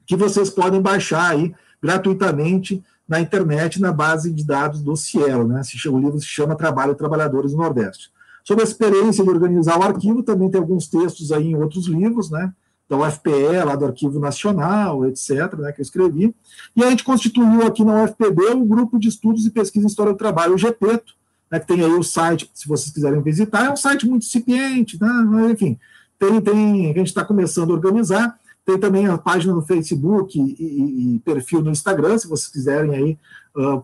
que vocês podem baixar aí gratuitamente na internet, na base de dados do Cielo, né, o livro se chama Trabalho e Trabalhadores do Nordeste. Sobre a experiência de organizar o arquivo, também tem alguns textos aí em outros livros, né, da UFPE, lá do Arquivo Nacional, etc., né, que eu escrevi. E a gente constituiu aqui na UFPB o Grupo de Estudos e Pesquisa em História do Trabalho, o GEPETO, né, que tem aí o site, se vocês quiserem visitar, é um site muito incipiente, né, enfim, a gente está começando a organizar. Tem também a página no Facebook e perfil no Instagram, se vocês quiserem aí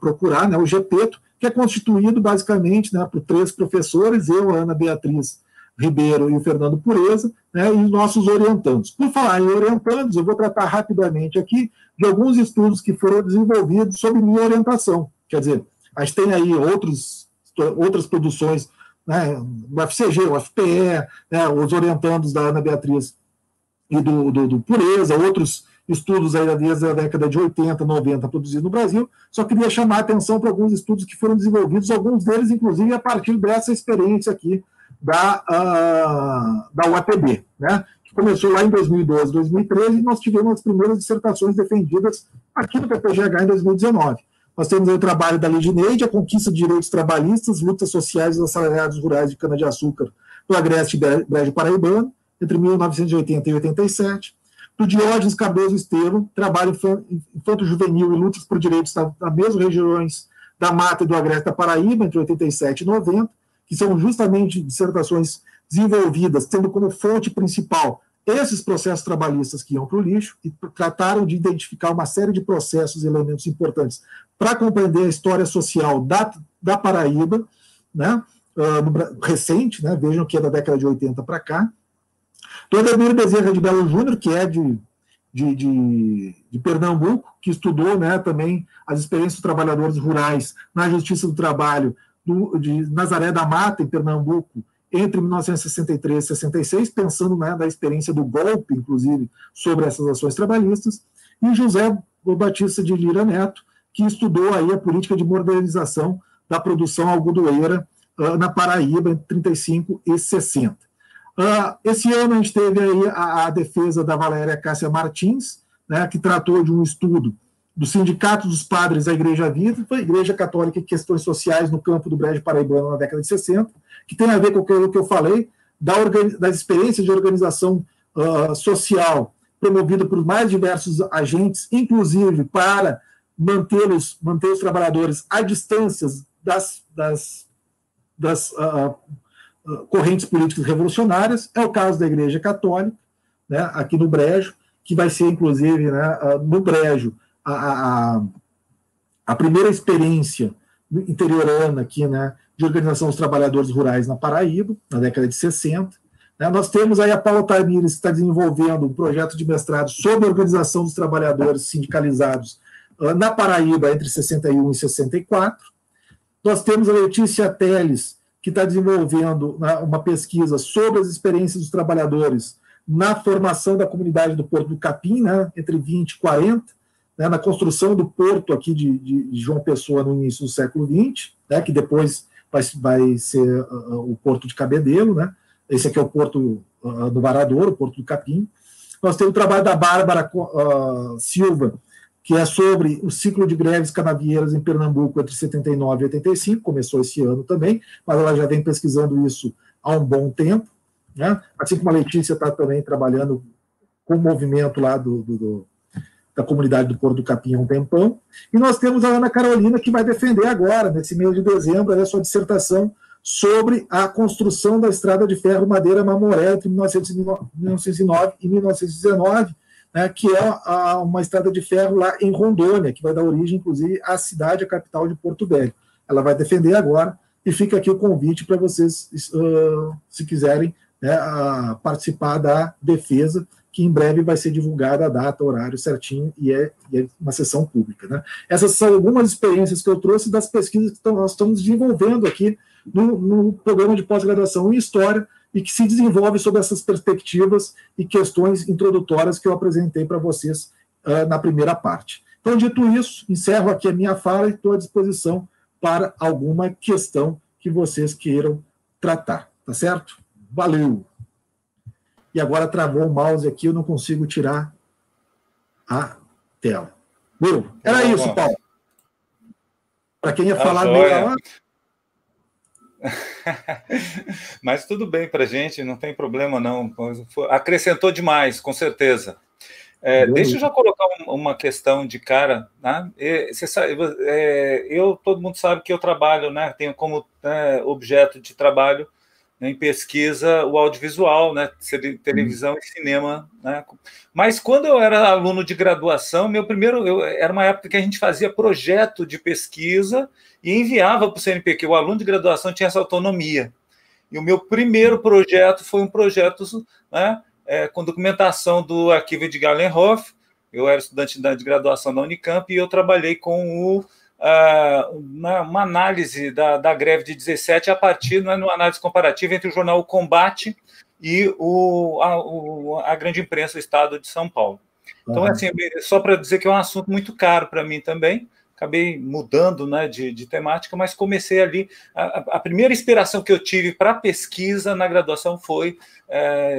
procurar, né, o GEPETO, que é constituído basicamente, né, por 3 professores, eu, a Ana Beatriz Ribeiro e o Fernando Pureza, né, e os nossos orientandos. Por falar em orientandos, eu vou tratar rapidamente aqui de alguns estudos que foram desenvolvidos sob minha orientação. Quer dizer, a gente tem aí outras produções, né, do FCG, o FPE, né, os orientandos da Ana Beatriz e do Pureza, outros estudos aí desde a década de 80, 90 produzidos no Brasil. Só queria chamar a atenção para alguns estudos que foram desenvolvidos, alguns deles, inclusive, a partir dessa experiência aqui da UAPB, né, que começou lá em 2012, 2013, e nós tivemos as primeiras dissertações defendidas aqui no PPGH em 2019. Nós temos aí o trabalho da Lidineide, a conquista de direitos trabalhistas, lutas sociais dos assalariados rurais de cana-de-açúcar no Agreste Brejo Paraibano, entre 1980 e 87. Do Diógenes Cardoso Estevam, trabalho infanto-juvenil e lutas por direitos das mesmas regiões da Mata e do Agreste da Paraíba, entre 87 e 90, que são justamente dissertações desenvolvidas, tendo como fonte principal esses processos trabalhistas que iam para o lixo, e trataram de identificar uma série de processos e elementos importantes para compreender a história social da Paraíba, né, recente, né, vejam que é da década de 80 para cá. Do Ademir Bezerra de Belo Júnior, que é de Pernambuco, que estudou, né, também as experiências dos trabalhadores rurais na Justiça do Trabalho de Nazaré da Mata, em Pernambuco, entre 1963 e 66, pensando, né, da experiência do golpe, inclusive, sobre essas ações trabalhistas, e José Batista de Lira Neto, que estudou aí a política de modernização da produção algodoeira na Paraíba, entre 35 e 60. Esse ano a gente teve aí a defesa da Valéria Cássia Martins, né, que tratou de um estudo do Sindicato dos Padres da Igreja Viva, Igreja Católica e Questões Sociais no campo do Brejo Paraibano na década de 60, que tem a ver com o que eu falei, das experiências de organização social promovida por mais diversos agentes, inclusive para manter os trabalhadores à distância das correntes políticas revolucionárias. É o caso da Igreja Católica, né, aqui no Brejo, que vai ser, inclusive, né, no Brejo, a primeira experiência interiorana aqui, né, de organização dos trabalhadores rurais na Paraíba, na década de 60. Né. Nós temos aí a Paula Tamires, que está desenvolvendo um projeto de mestrado sobre a organização dos trabalhadores sindicalizados na Paraíba entre 61 e 64. Nós temos a Letícia Teles, que está desenvolvendo, né, uma pesquisa sobre as experiências dos trabalhadores na formação da comunidade do Porto do Capim, né, entre 20 e 40, né, na construção do porto aqui de João Pessoa no início do século XX, né, que depois vai ser o Porto de Cabedelo, né, esse aqui é o Porto do Varador, o Porto do Capim. Nós temos o trabalho da Bárbara Silva, que é sobre o ciclo de greves canavieiras em Pernambuco entre 79 e 85, começou esse ano também, mas ela já vem pesquisando isso há um bom tempo, né? Assim como a Letícia está também trabalhando com o movimento lá da comunidade do Porto do Capim há um tempão. E nós temos a Ana Carolina, que vai defender agora, nesse mês de dezembro, a sua dissertação sobre a construção da estrada de ferro Madeira-Mamoré entre 1909 e 1919, né, que é uma estrada de ferro lá em Rondônia, que vai dar origem, inclusive, à cidade, a capital de Porto Velho. Ela vai defender agora, e fica aqui o convite para vocês, se quiserem, né, participar da defesa, que em breve vai ser divulgada a data, horário certinho, e é uma sessão pública. Né? Essas são algumas experiências que eu trouxe das pesquisas que nós estamos desenvolvendo aqui no programa de pós-graduação em História, e que se desenvolve sob essas perspectivas e questões introdutórias que eu apresentei para vocês na primeira parte. Então, dito isso, encerro aqui a minha fala e estou à disposição para alguma questão que vocês queiram tratar, tá certo? Valeu! E agora travou o mouse aqui, eu não consigo tirar a tela. Era isso, Paulo. Para quem ia falar meia hora... Mas tudo bem para a gente, não tem problema não. Acrescentou demais, com certeza. Deixa eu já colocar uma questão de cara, né? Você sabe, todo mundo sabe que eu trabalho, né? Tenho como objeto de trabalho, né, em pesquisa o audiovisual, né? Televisão e cinema, né? Mas quando eu era aluno de graduação, era uma época que a gente fazia projeto de pesquisa e enviava para o CNPq. O aluno de graduação tinha essa autonomia. E o meu primeiro projeto foi um projeto, né, com documentação do arquivo de Gallenhof. Eu era estudante de graduação da Unicamp e eu trabalhei com uma análise da greve de 17 a partir, né, numa análise comparativa entre o jornal O Combate e a grande imprensa do Estado de São Paulo. Então, assim, só para dizer que é um assunto muito caro para mim também. Acabei mudando, né, de temática, mas comecei ali. A primeira inspiração que eu tive para pesquisa na graduação foi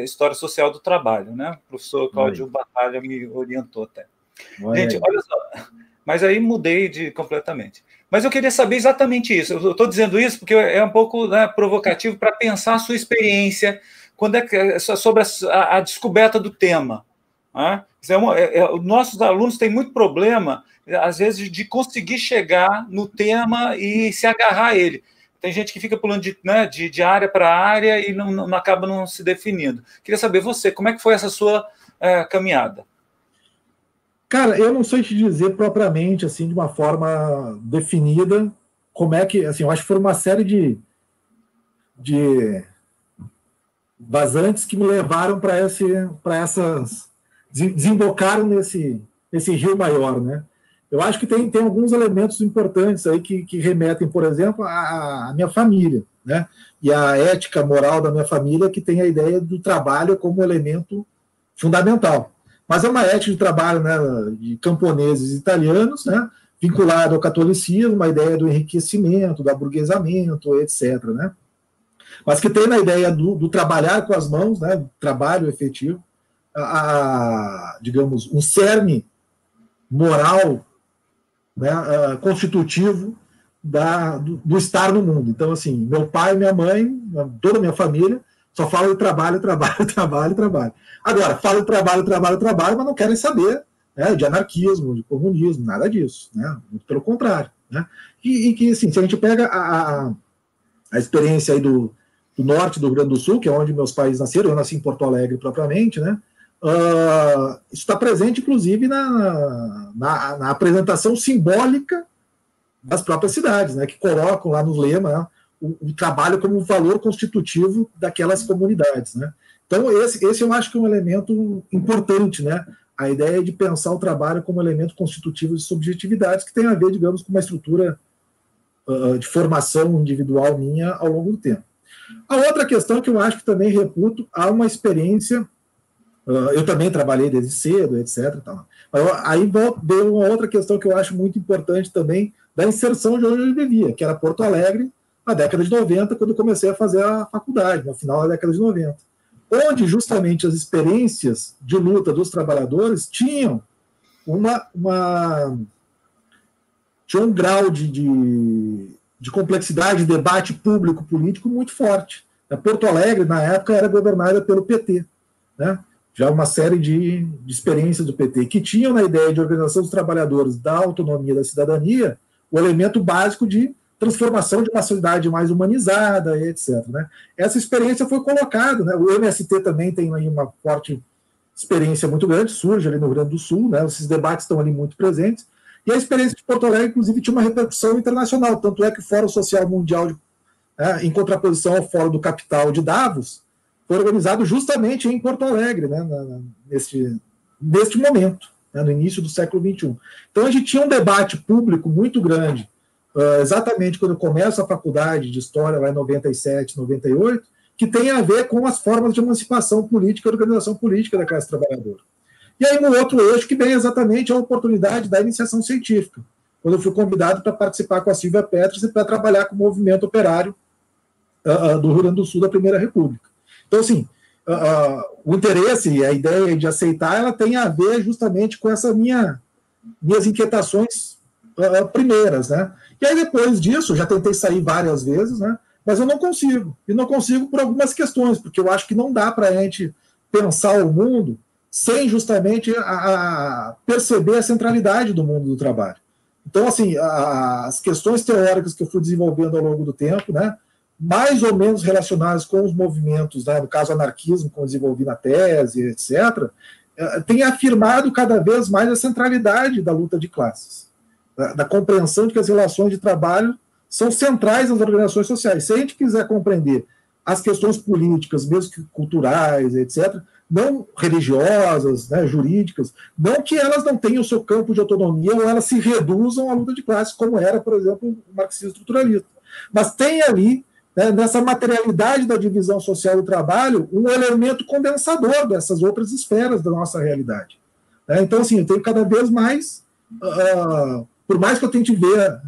História Social do Trabalho, né? O professor Cláudio Batalha me orientou até. Gente, olha só, mas aí mudei completamente. Mas eu queria saber exatamente isso. Eu estou dizendo isso porque é um pouco, né, provocativo para pensar a sua experiência sobre a descoberta do tema. Né? Nossos alunos têm muito problema, às vezes, de conseguir chegar no tema e se agarrar a ele. Tem gente que fica pulando de área para área e não acaba não se definindo. Queria saber, você, como é que foi essa sua caminhada? Cara, eu não sei te dizer propriamente, assim, de uma forma definida, como é que, assim, eu acho que foi uma série de vazantes que me levaram para essas... desembocaram nesse rio maior, né? Eu acho que tem alguns elementos importantes aí que remetem, por exemplo, à minha família, né? E a ética moral da minha família, que tem a ideia do trabalho como elemento fundamental. Mas é uma ética de trabalho, né, de camponeses italianos, né, vinculado ao catolicismo, uma ideia do enriquecimento, do aburguesamento, etc., né? Mas que tem na ideia do trabalhar com as mãos, né, trabalho efetivo, digamos, um cerne moral, né, constitutivo do estar no mundo. Então, assim, meu pai, minha mãe, toda a minha família, só falam de trabalho, trabalho, trabalho, trabalho. Agora, falam de trabalho, trabalho, trabalho, mas não querem saber, né, de anarquismo, de comunismo, nada disso, né? Muito pelo contrário, né? E que, assim, se a gente pega a experiência aí do norte do Rio Grande do Sul, que é onde meus pais nasceram, eu nasci em Porto Alegre propriamente, né? Isso está presente, inclusive, na apresentação simbólica das próprias cidades, né, que colocam lá no lema, né, o trabalho como um valor constitutivo daquelas comunidades. Né? Então, esse eu acho que é um elemento importante, né? A ideia de pensar o trabalho como elemento constitutivo de subjetividades, que tem a ver, digamos, com uma estrutura de formação individual minha ao longo do tempo. A outra questão que eu acho que também reputo, há uma experiência. Eu também trabalhei desde cedo, etc. Aí veio uma outra questão que eu acho muito importante também, da inserção de onde eu vivia, que era Porto Alegre, na década de 90, quando eu comecei a fazer a faculdade, no final da década de 90. Onde justamente as experiências de luta dos trabalhadores tinham tinha um grau de complexidade, de debate público-político muito forte. Porto Alegre, na época, era governada pelo PT, né? já uma série de experiências do PT, que tinham na ideia de organização dos trabalhadores, da autonomia, da cidadania, o elemento básico de transformação de uma sociedade mais humanizada, etc. Né? Essa experiência foi colocada, né? O MST também tem aí uma forte experiência muito grande, surge ali no Rio Grande do Sul, né? Esses debates estão ali muito presentes, e a experiência de Porto Alegre, inclusive, tinha uma repercussão internacional, tanto é que o Fórum Social Mundial, em contraposição ao Fórum do Capital de Davos, foi organizado justamente em Porto Alegre, né? neste momento, né? No início do século XXI. Então, a gente tinha um debate público muito grande, exatamente quando eu começo a faculdade de História, lá em 97, 98, que tem a ver com as formas de emancipação política e organização política da classe trabalhadora. E aí, no outro eixo, que vem exatamente a oportunidade da iniciação científica, quando eu fui convidado para participar com a Silvia Petris e para trabalhar com o movimento operário do Rio Grande do Sul da Primeira República. Então, assim, o interesse e a ideia de aceitar, ela tem a ver justamente com essas minhas inquietações primeiras, né? E aí, depois disso, já tentei sair várias vezes, né? Mas eu não consigo. E não consigo por algumas questões, porque eu acho que não dá para a gente pensar o mundo sem justamente perceber a centralidade do mundo do trabalho. Então, assim, as questões teóricas que eu fui desenvolvendo ao longo do tempo, né, mais ou menos relacionadas com os movimentos, né, no caso anarquismo, que eu desenvolvi na tese, etc., tem afirmado cada vez mais a centralidade da luta de classes, da compreensão de que as relações de trabalho são centrais nas organizações sociais. Se a gente quiser compreender as questões políticas, mesmo que culturais, etc., não religiosas, né, jurídicas, não que elas não tenham o seu campo de autonomia ou elas se reduzam à luta de classes, como era, por exemplo, o marxismo estruturalista. Mas tem ali, né, nessa materialidade da divisão social do trabalho, um elemento condensador dessas outras esferas da nossa realidade. Então, assim, eu tenho cada vez mais, por mais que eu tente ver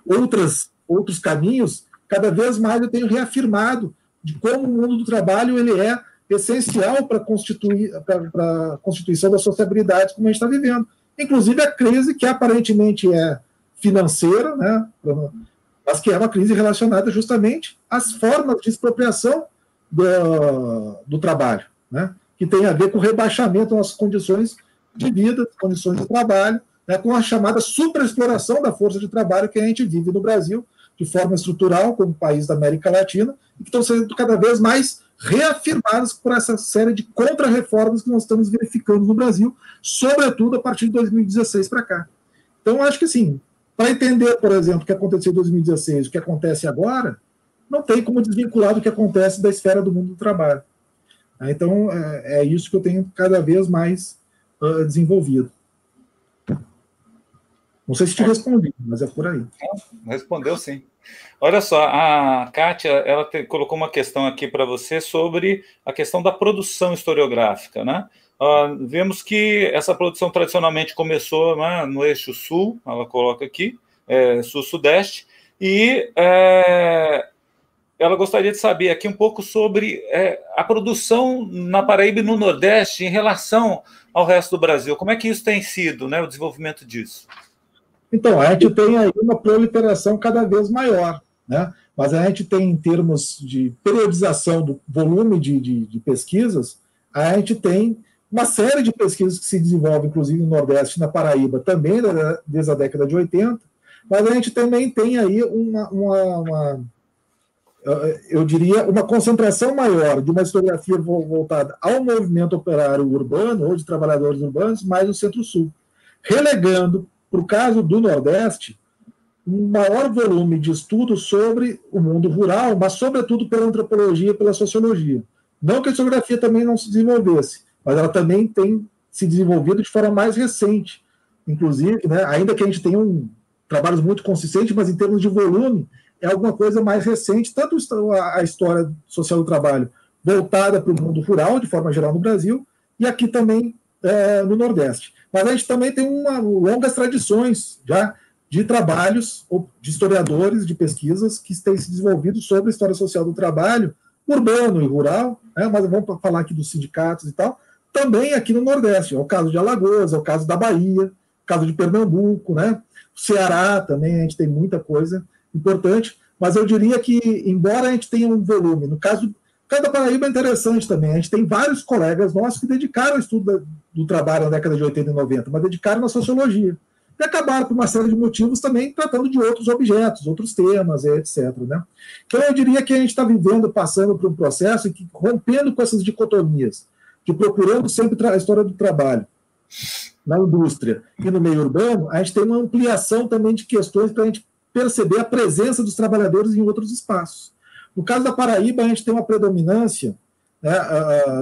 outros caminhos, cada vez mais eu tenho reafirmado de como o mundo do trabalho ele é essencial para a constituição das sociabilidades como a gente está vivendo. Inclusive a crise que aparentemente é financeira, né, mas que é uma crise relacionada justamente às formas de expropriação do trabalho, né, que tem a ver com o rebaixamento das condições de vida, condições de trabalho, né, com a chamada superexploração da força de trabalho que a gente vive no Brasil, de forma estrutural, como país da América Latina, e que estão sendo cada vez mais reafirmadas por essa série de contra-reformas que nós estamos verificando no Brasil, sobretudo a partir de 2016 para cá. Então, acho que, assim, para entender, por exemplo, o que aconteceu em 2016, o que acontece agora, não tem como desvincular do que acontece da esfera do mundo do trabalho. Então, é isso que eu tenho cada vez mais desenvolvido. Não sei se te respondi, mas é por aí. Respondeu sim. Olha só, a Kátia ela colocou uma questão aqui para você sobre a questão da produção historiográfica, né? Vemos que essa produção tradicionalmente começou, né, no eixo sul, ela coloca aqui, sul-sudeste, e ela gostaria de saber aqui um pouco sobre a produção na Paraíba e no Nordeste em relação ao resto do Brasil. Como é que isso tem sido, né, o desenvolvimento disso? Então, a gente tem aí uma proliferação cada vez maior, né? Mas a gente tem, em termos de periodização do volume de pesquisas, a gente tem uma série de pesquisas que se desenvolvem, inclusive no Nordeste e na Paraíba, também desde a década de 80, mas a gente também tem aí eu diria, uma concentração maior de uma historiografia voltada ao movimento operário urbano, ou de trabalhadores urbanos, mais no Centro-Sul, relegando, para o caso do Nordeste, um maior volume de estudos sobre o mundo rural, mas sobretudo pela antropologia e pela sociologia. Não que a historiografia também não se desenvolvesse, mas ela também tem se desenvolvido de forma mais recente. Inclusive, né, ainda que a gente tenha trabalhos muito consistentes, mas em termos de volume, é alguma coisa mais recente, tanto a história social do trabalho voltada para o mundo rural, de forma geral no Brasil, e aqui também no Nordeste. Mas a gente também tem longas tradições já de trabalhos, de historiadores, de pesquisas que têm se desenvolvido sobre a história social do trabalho, urbano e rural, né, mas vamos falar aqui dos sindicatos e tal, também aqui no Nordeste. É o caso de Alagoas, é o caso da Bahia, o caso de Pernambuco, né, o Ceará também, a gente tem muita coisa importante, mas eu diria que, embora a gente tenha um volume, no caso caso da Paraíba é interessante também. A gente tem vários colegas nossos que dedicaram ao estudo do trabalho na década de 80 e 90, mas dedicaram na sociologia. E acabaram, por uma série de motivos, também tratando de outros objetos, outros temas, etc. Né? Então, eu diria que a gente está vivendo, passando por um processo em que, rompendo com essas dicotomias, de procurando sempre a história do trabalho na indústria e no meio urbano, a gente tem uma ampliação também de questões para a gente perceber a presença dos trabalhadores em outros espaços. No caso da Paraíba, a gente tem uma predominância, né,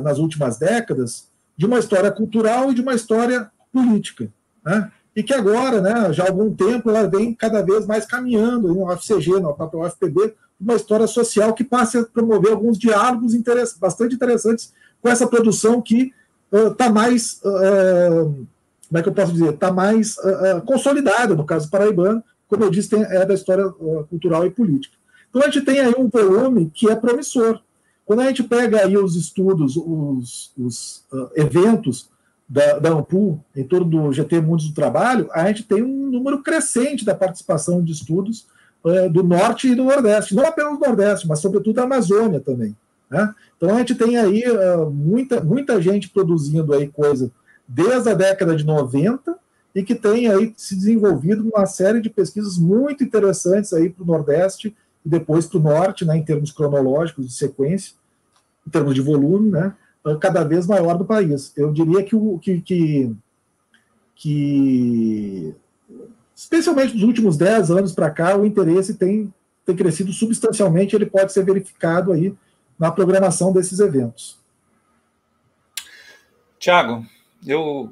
nas últimas décadas, de uma história cultural e de uma história política, né? E que agora, né, já há algum tempo, ela vem cada vez mais caminhando no UFCG, no próprio UFPB, uma história social que passa a promover alguns diálogos bastante interessantes com essa produção que está mais, como é que eu posso dizer, está mais consolidada, no caso paraibano, como eu disse, é da história cultural e política. Então, a gente tem aí um volume que é promissor. Quando a gente pega aí os estudos, os eventos da Ampul em torno do GT Mundos do Trabalho, a gente tem um número crescente da participação de estudos do Norte e do Nordeste. Não apenas do Nordeste, mas sobretudo da Amazônia também. Né? Então, a gente tem aí muita gente produzindo aí coisa desde a década de 90 e que tem aí se desenvolvido uma série de pesquisas muito interessantes aí para o Nordeste e depois para o Norte, né, em termos cronológicos, de sequência, em termos de volume, né, cada vez maior do país. Eu diria que especialmente nos últimos 10 anos para cá, o interesse tem crescido substancialmente, ele pode ser verificado aí na programação desses eventos. Tiago, eu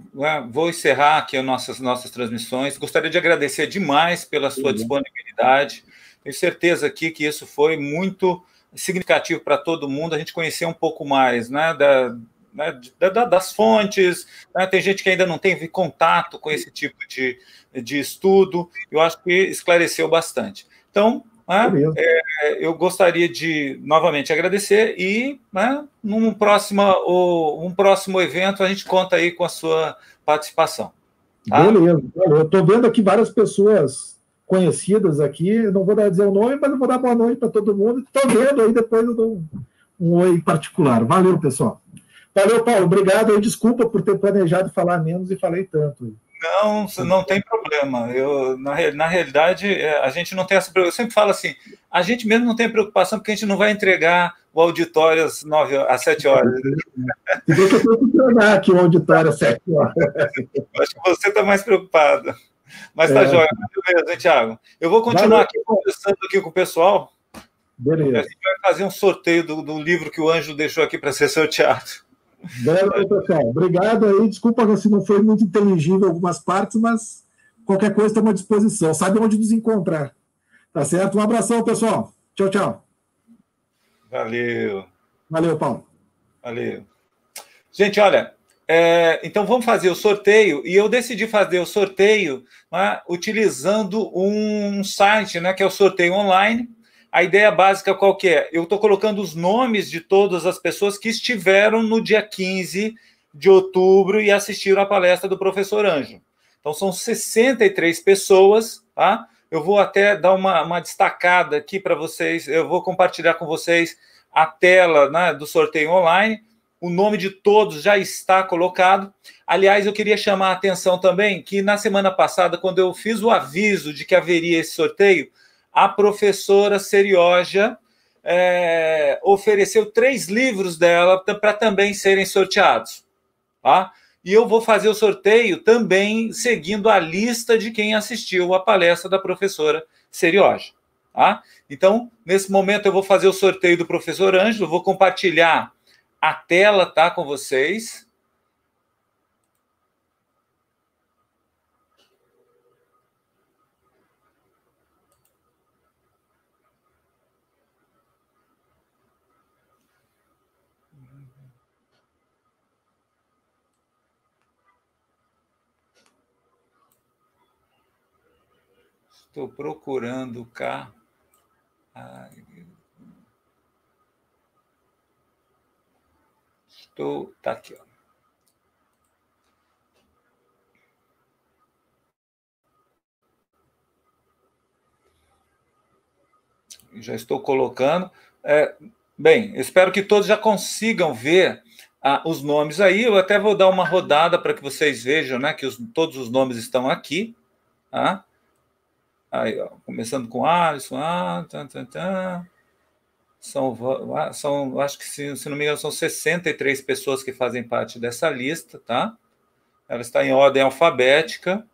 vou encerrar aqui as nossas transmissões. Gostaria de agradecer demais pela sua disponibilidade. Tenho certeza aqui que isso foi muito significativo para todo mundo, a gente conhecer um pouco mais, né, das fontes, né? Tem gente que ainda não tem contato com esse tipo de estudo. Eu acho que esclareceu bastante. Então, eu gostaria de novamente agradecer e, né, num próximo evento a gente conta aí com a sua participação. Tá? Beleza, eu estou vendo aqui várias pessoas conhecidas aqui, não vou dizer o nome, mas eu vou dar boa noite para todo mundo. Estou vendo aí, depois eu dou um oi particular. Valeu, pessoal. Valeu, Paulo, obrigado aí, desculpa por ter planejado falar menos e falei tanto. Não tem problema. Na realidade, a gente não tem essa preocupação. Eu sempre falo assim, a gente mesmo não tem preocupação porque a gente não vai entregar o auditório às 7 horas. E deixa eu entregar aqui o auditório às 7 horas. Acho que você está mais preocupado. Mas tá jóia. Beleza, hein, Thiago? Eu vou continuar aqui conversando aqui com o pessoal. Beleza. A gente vai fazer um sorteio do livro que o Ângelo deixou aqui para ser sorteado. Beleza, pessoal. Obrigado aí. Desculpa se não foi muito inteligível algumas partes, mas qualquer coisa estamos à disposição. Sabe onde nos encontrar. Tá certo? Um abração, pessoal. Tchau, tchau. Valeu. Valeu, Paulo. Valeu. Gente, olha, então vamos fazer o sorteio, e eu decidi fazer o sorteio, né, utilizando um site, né, que é o sorteio online. A ideia básica qual que é? Eu estou colocando os nomes de todas as pessoas que estiveram no dia 15 de outubro e assistiram a palestra do professor Ângelo. Então, são 63 pessoas, tá? Eu vou até dar uma destacada aqui para vocês, eu vou compartilhar com vocês a tela, né, do sorteio online. O nome de todos já está colocado. Aliás, eu queria chamar a atenção também que na semana passada, quando eu fiz o aviso de que haveria esse sorteio, a professora Serioja ofereceu 3 livros dela para também serem sorteados. Tá? E eu vou fazer o sorteio também seguindo a lista de quem assistiu a palestra da professora Serioja. Tá? Então, nesse momento, eu vou fazer o sorteio do professor Ângelo, vou compartilhar a tela, tá, com vocês. Estou procurando cá. Tá aqui, ó. Já estou colocando. Bem, eu espero que todos já consigam ver os nomes aí. Eu até vou dar uma rodada para que vocês vejam, né, que todos os nomes estão aqui. Tá? Aí, ó, começando com Alisson. São, acho que, se não me engano, são 63 pessoas que fazem parte dessa lista. Tá? Ela está em ordem alfabética.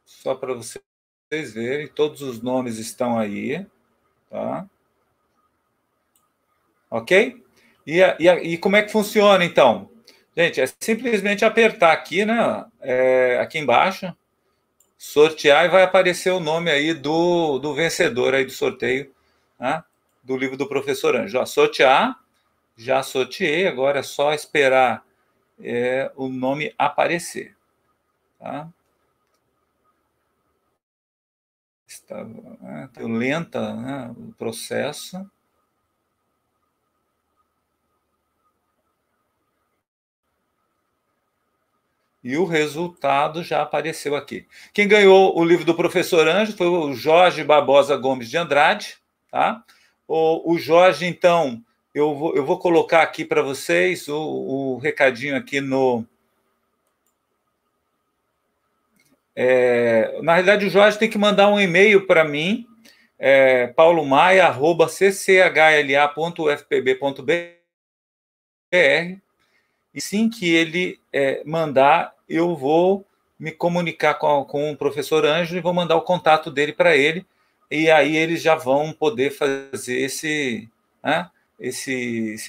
Só para vocês verem, todos os nomes estão aí, tá? Ok? E como é que funciona, então? Gente, é simplesmente apertar aqui, né? Aqui embaixo, sortear, e vai aparecer o nome aí do vencedor aí do sorteio, né? Do livro do professor Ângelo. Ó, sortear, já sorteei, agora é só esperar o nome aparecer, tá? Está lenta, né, o processo. E o resultado já apareceu aqui. Quem ganhou o livro do professor Ângelo foi o Jorge Barbosa Gomes de Andrade. Tá? O Jorge, então, eu vou colocar aqui para vocês o recadinho aqui no... na realidade, o Jorge tem que mandar um e-mail para mim, paulomaia@cchla.ufpb.br, e assim que ele mandar, eu vou me comunicar com o professor Ângelo e vou mandar o contato dele para ele, e aí eles já vão poder fazer esse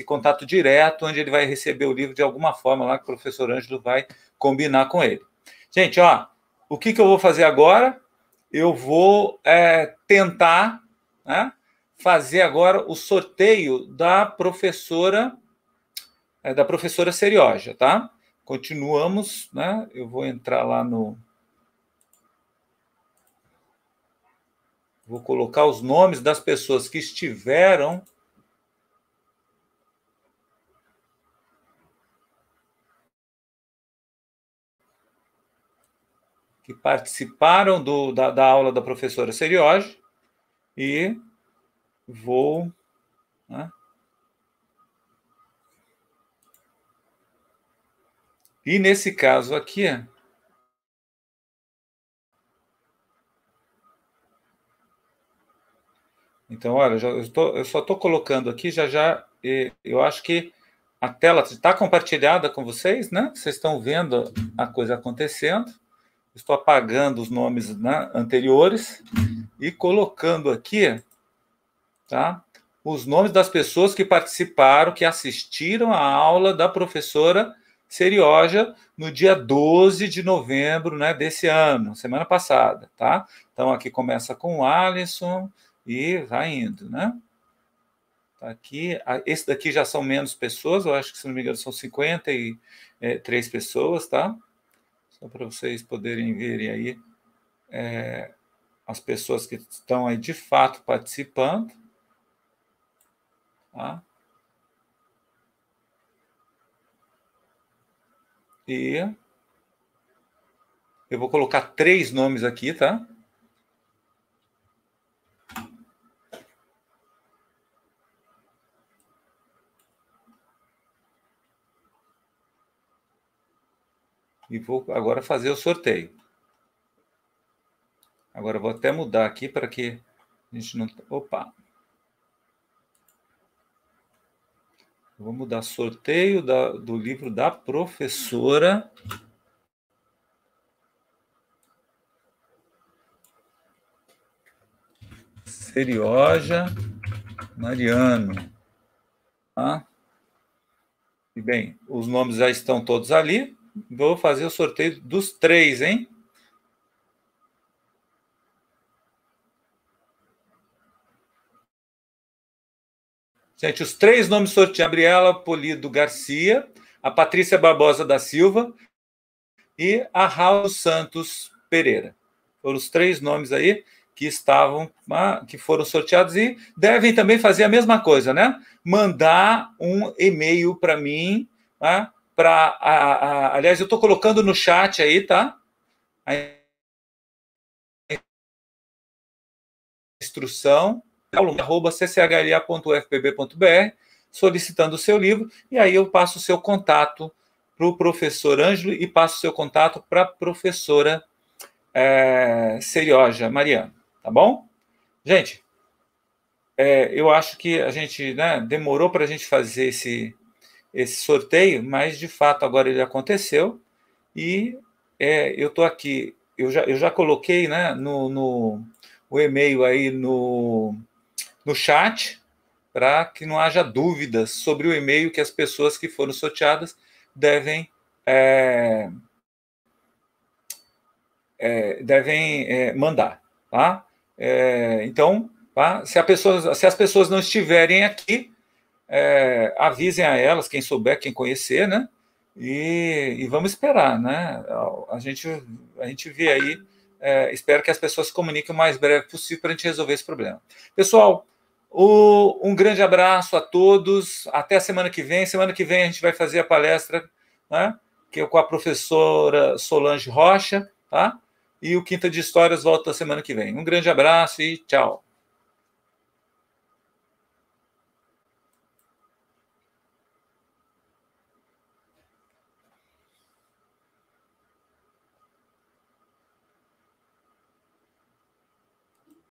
contato direto, onde ele vai receber o livro de alguma forma lá que o professor Ângelo vai combinar com ele. Gente, ó, o que eu vou fazer agora? Eu vou tentar, né, fazer agora o sorteio da professora Serioja, tá? Continuamos, né? Eu vou entrar lá no... Vou colocar os nomes das pessoas que estiveram... que participaram da aula da professora Serioja, e vou... né? E nesse caso aqui... Então, olha, eu só estou colocando aqui, eu acho que a tela está compartilhada com vocês, né? Vocês estão vendo a coisa acontecendo. Estou apagando os nomes, né, anteriores e colocando aqui, tá, os nomes das pessoas que participaram, que assistiram à aula da professora Serioja no dia 12 de novembro, né, desse ano, semana passada. Tá? Então, aqui começa com o Alisson e vai indo, né? Tá aqui. Esse daqui já são menos pessoas, eu acho que, se não me engano, são 53 pessoas, tá? Só para vocês poderem verem aí as pessoas que estão aí de fato participando. Tá? E eu vou colocar 3 nomes aqui, tá? E vou agora fazer o sorteio. Agora eu vou até mudar aqui para que a gente não... Opa! Vou mudar sorteio do livro da professora Serioja Mariano. Tá? E bem, os nomes já estão todos ali. Vou fazer o sorteio dos 3, hein? Gente, os 3 nomes sorteados: Gabriela Polido Garcia, a Patrícia Barbosa da Silva e a Raul Santos Pereira. Foram os 3 nomes aí que estavam, que foram sorteados e devem também fazer a mesma coisa, né? Mandar um e-mail para mim, tá? Aliás, eu estou colocando no chat aí, tá? A instrução, cchla.ufpb.br, solicitando o seu livro, e aí eu passo o seu contato para o professor Ângelo e passo o seu contato para a professora Serioja Mariana, tá bom? Gente, eu acho que a gente, né, demorou para a gente fazer esse sorteio, mas de fato agora ele aconteceu e eu estou aqui, eu já coloquei, né, o e-mail aí no chat, para que não haja dúvidas sobre o e-mail que as pessoas que foram sorteadas devem mandar, tá? Então, tá? Se as pessoas não estiverem aqui, avisem a elas, quem souber, quem conhecer, né? E vamos esperar, né? A gente vê aí, espero que as pessoas se comuniquem o mais breve possível para a gente resolver esse problema. Pessoal, um grande abraço a todos, até a semana que vem. Semana que vem a gente vai fazer a palestra, né? Que é com a professora Solange Rocha, tá? E o Quinta de Histórias volta semana que vem. Um grande abraço e tchau.